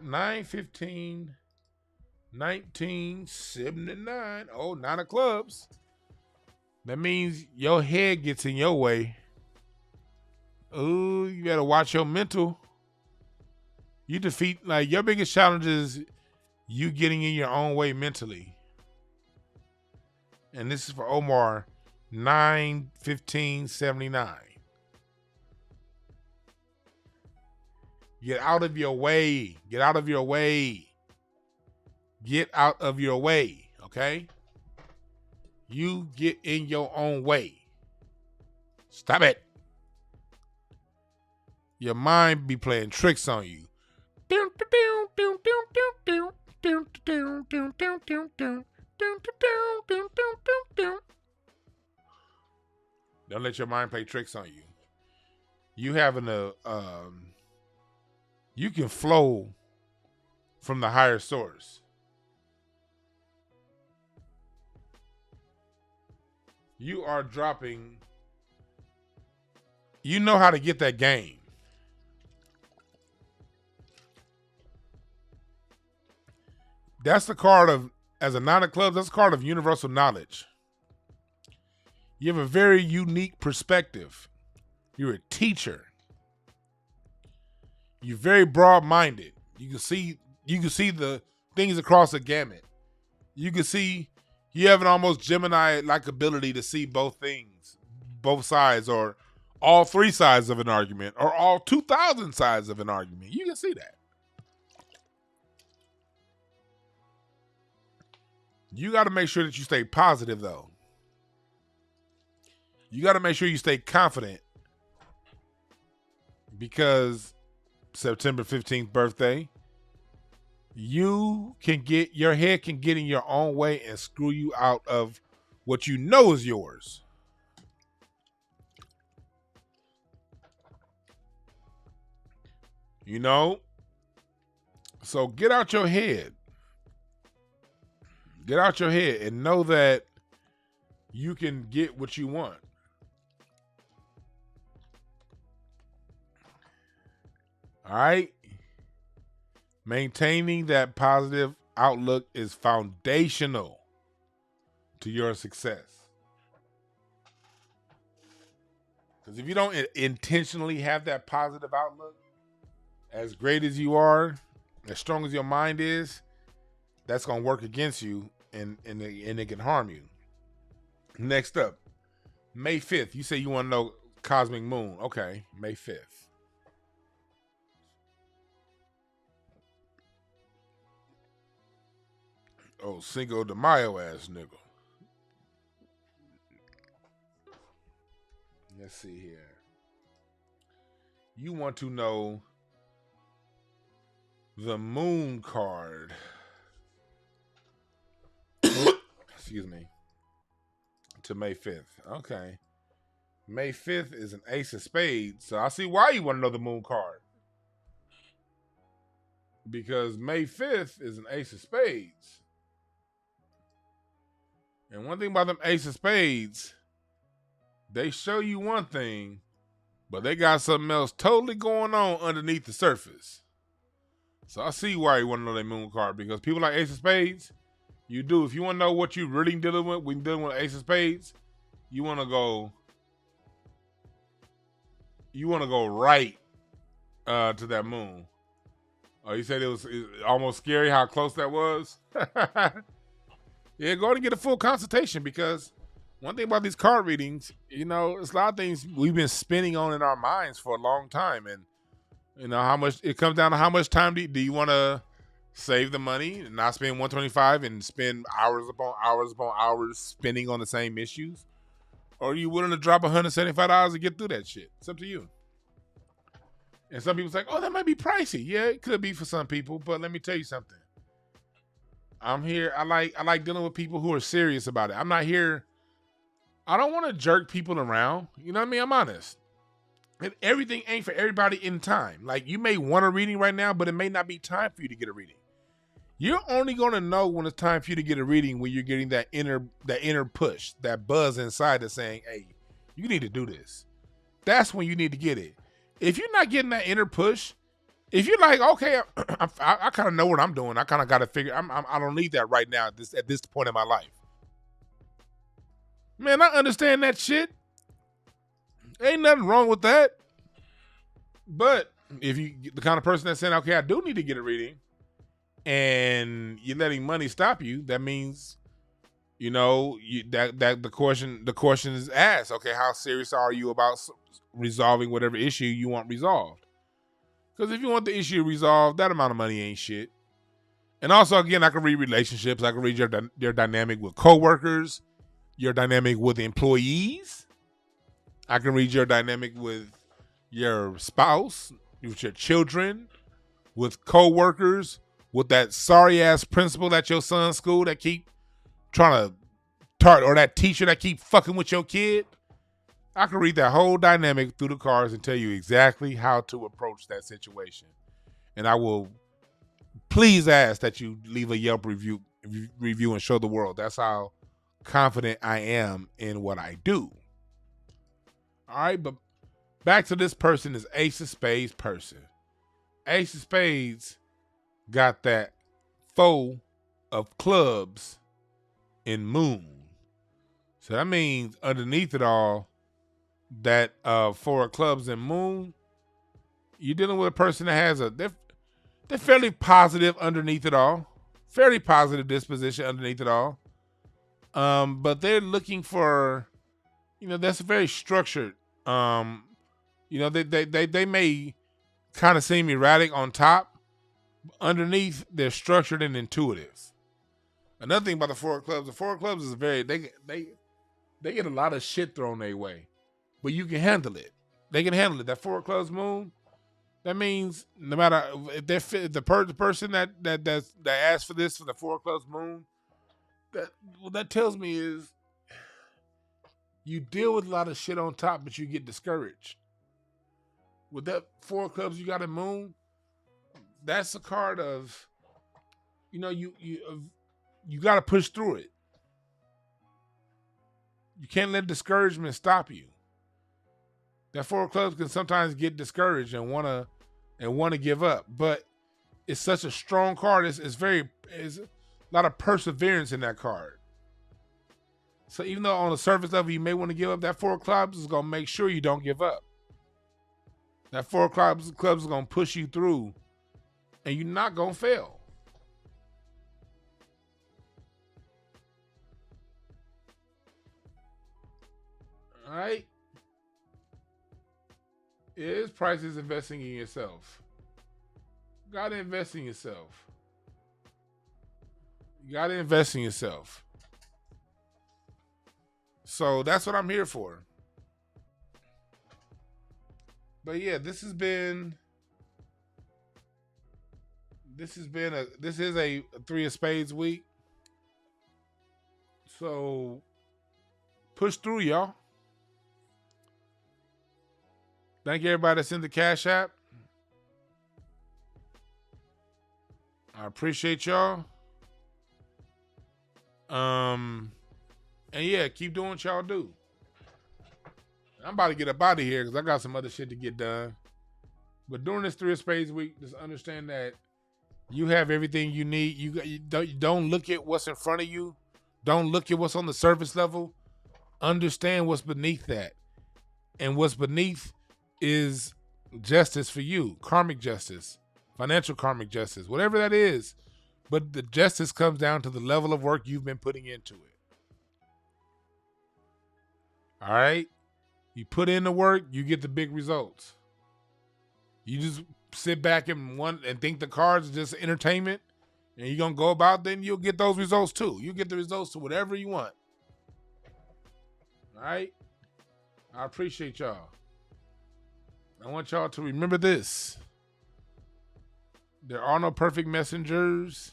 [SPEAKER 2] 9:15, 1979. Oh, 9 of clubs. That means your head gets in your way. Oh, you better watch your mental. You defeat, your biggest challenge is you getting in your own way mentally. And this is for Omar, 9/15/79. Get out of your way. Get out of your way. Get out of your way, okay? You get in your own way. Stop it. Your mind be playing tricks on you. Don't let your mind play tricks on you. You having you can flow from the higher source. You are dropping. You know how to get that game. That's the card of, as a 9 of clubs, that's a card of universal knowledge. You have a very unique perspective. You're a teacher. You're very broad-minded. You can see the things across the gamut. You can see, you have an almost Gemini-like ability to see both things, both sides, or all 3 sides of an argument, or all 2,000 sides of an argument. You can see that. You got to make sure that you stay positive, though. You got to make sure you stay confident, because September 15th birthday, your head can get in your own way and screw you out of what you know is yours. So get out your head. Get out your head and know that you can get what you want. All right? Maintaining that positive outlook is foundational to your success. Because if you don't intentionally have that positive outlook, as great as you are, as strong as your mind is, that's going to work against you and it can harm you. Next up, May 5th. You say you want to know cosmic moon. Okay, May 5th. Oh, Cinco de Mayo ass nigga. Let's see here. You want to know the moon card. Excuse me. To May 5th. Okay. May 5th is an ace of spades. So I see why you want to know the moon card. Because May 5th is an ace of spades. And one thing about them ace of spades, they show you one thing, but they got something else totally going on underneath the surface. So I see why you want to know their moon card, because people like ace of spades, you do. If you want to know what you really dealing with when dealing with ace of spades, you want to go right to that moon. Oh, you said it was almost scary how close that was? Yeah, go ahead and get a full consultation, because one thing about these card readings, it's a lot of things we've been spinning on in our minds for a long time. And, how much it comes down to how much time do you want to save the money and not spend $125 and spend hours upon hours spinning on the same issues? Or are you willing to drop $175 to get through that shit? It's up to you. And some people say, oh, that might be pricey. Yeah, it could be for some people, but let me tell you something. I'm here. I like dealing with people who are serious about it. I'm not here. I don't want to jerk people around. You know what I mean? I'm honest. And everything ain't for everybody in time. Like, you may want a reading right now, but it may not be time for you to get a reading. You're only going to know when it's time for you to get a reading when you're getting that inner push, that buzz inside that's saying, hey, you need to do this. That's when you need to get it. If you're not getting that inner push, if you're like, okay, I kind of know what I'm doing. I kind of got to figure. I don't need that right now at this point in my life. Man, I understand that shit. Ain't nothing wrong with that. But if you the kind of person that's saying, okay, I do need to get a reading, and you're letting money stop you, that means, that the question is asked. Okay, how serious are you about resolving whatever issue you want resolved? Because if you want the issue resolved, that amount of money ain't shit. And also, again, I can read relationships. I can read your dynamic with coworkers, your dynamic with employees. I can read your dynamic with your spouse, with your children, with coworkers, with that sorry ass principal at your son's school that keep trying to or that teacher that keep fucking with your kid. I can read that whole dynamic through the cards and tell you exactly how to approach that situation. And I will please ask that you leave a Yelp review and show the world. That's how confident I am in what I do. All right, but back to this person, is Ace of Spades person. Ace of Spades got that four of clubs in moon. So that means underneath it all, that four of clubs and moon, you're dealing with a person that has they're fairly positive underneath it all, fairly positive disposition underneath it all, but they're looking for, that's very structured. They may kind of seem erratic on top, underneath they're structured and intuitive. Another thing about the four of clubs is they get a lot of shit thrown their way. But you can handle it. They can handle it. That four of clubs moon, that means no matter if the person that asked for this for the four of clubs moon, that tells me is you deal with a lot of shit on top, but you get discouraged. With that four of clubs you got in moon, that's a card of, you got to push through it. You can't let discouragement stop you. That Four of Clubs can sometimes get discouraged and want to give up, but it's such a strong card. It's a lot of perseverance in that card. So even though on the surface level you may want to give up, that Four of Clubs is gonna make sure you don't give up. That Four of Clubs is gonna push you through, and you're not gonna fail. All right. It is prices investing in yourself. You gotta invest in yourself. You gotta invest in yourself. So that's what I'm here for. But yeah, this is a Three of Spades week. So push through, y'all. Thank you everybody that's in the Cash App. I appreciate y'all. And yeah, keep doing what y'all do. I'm about to get up out of here because I got some other shit to get done. But during this Three of Spades week, just understand that you have everything you need. You don't look at what's in front of you. Don't look at what's on the surface level. Understand what's beneath that. And what's beneath is justice for you. Karmic justice. Financial karmic justice. Whatever that is. But the justice comes down to the level of work you've been putting into it. All right? You put in the work, you get the big results. You just sit back and think the cards are just entertainment and you're going to go about, then you'll get those results too. You get the results to whatever you want. All right? I appreciate y'all. I want y'all to remember this. There are no perfect messengers,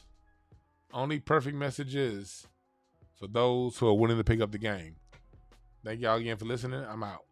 [SPEAKER 2] only perfect messages for those who are willing to pick up the game. Thank y'all again for listening. I'm out.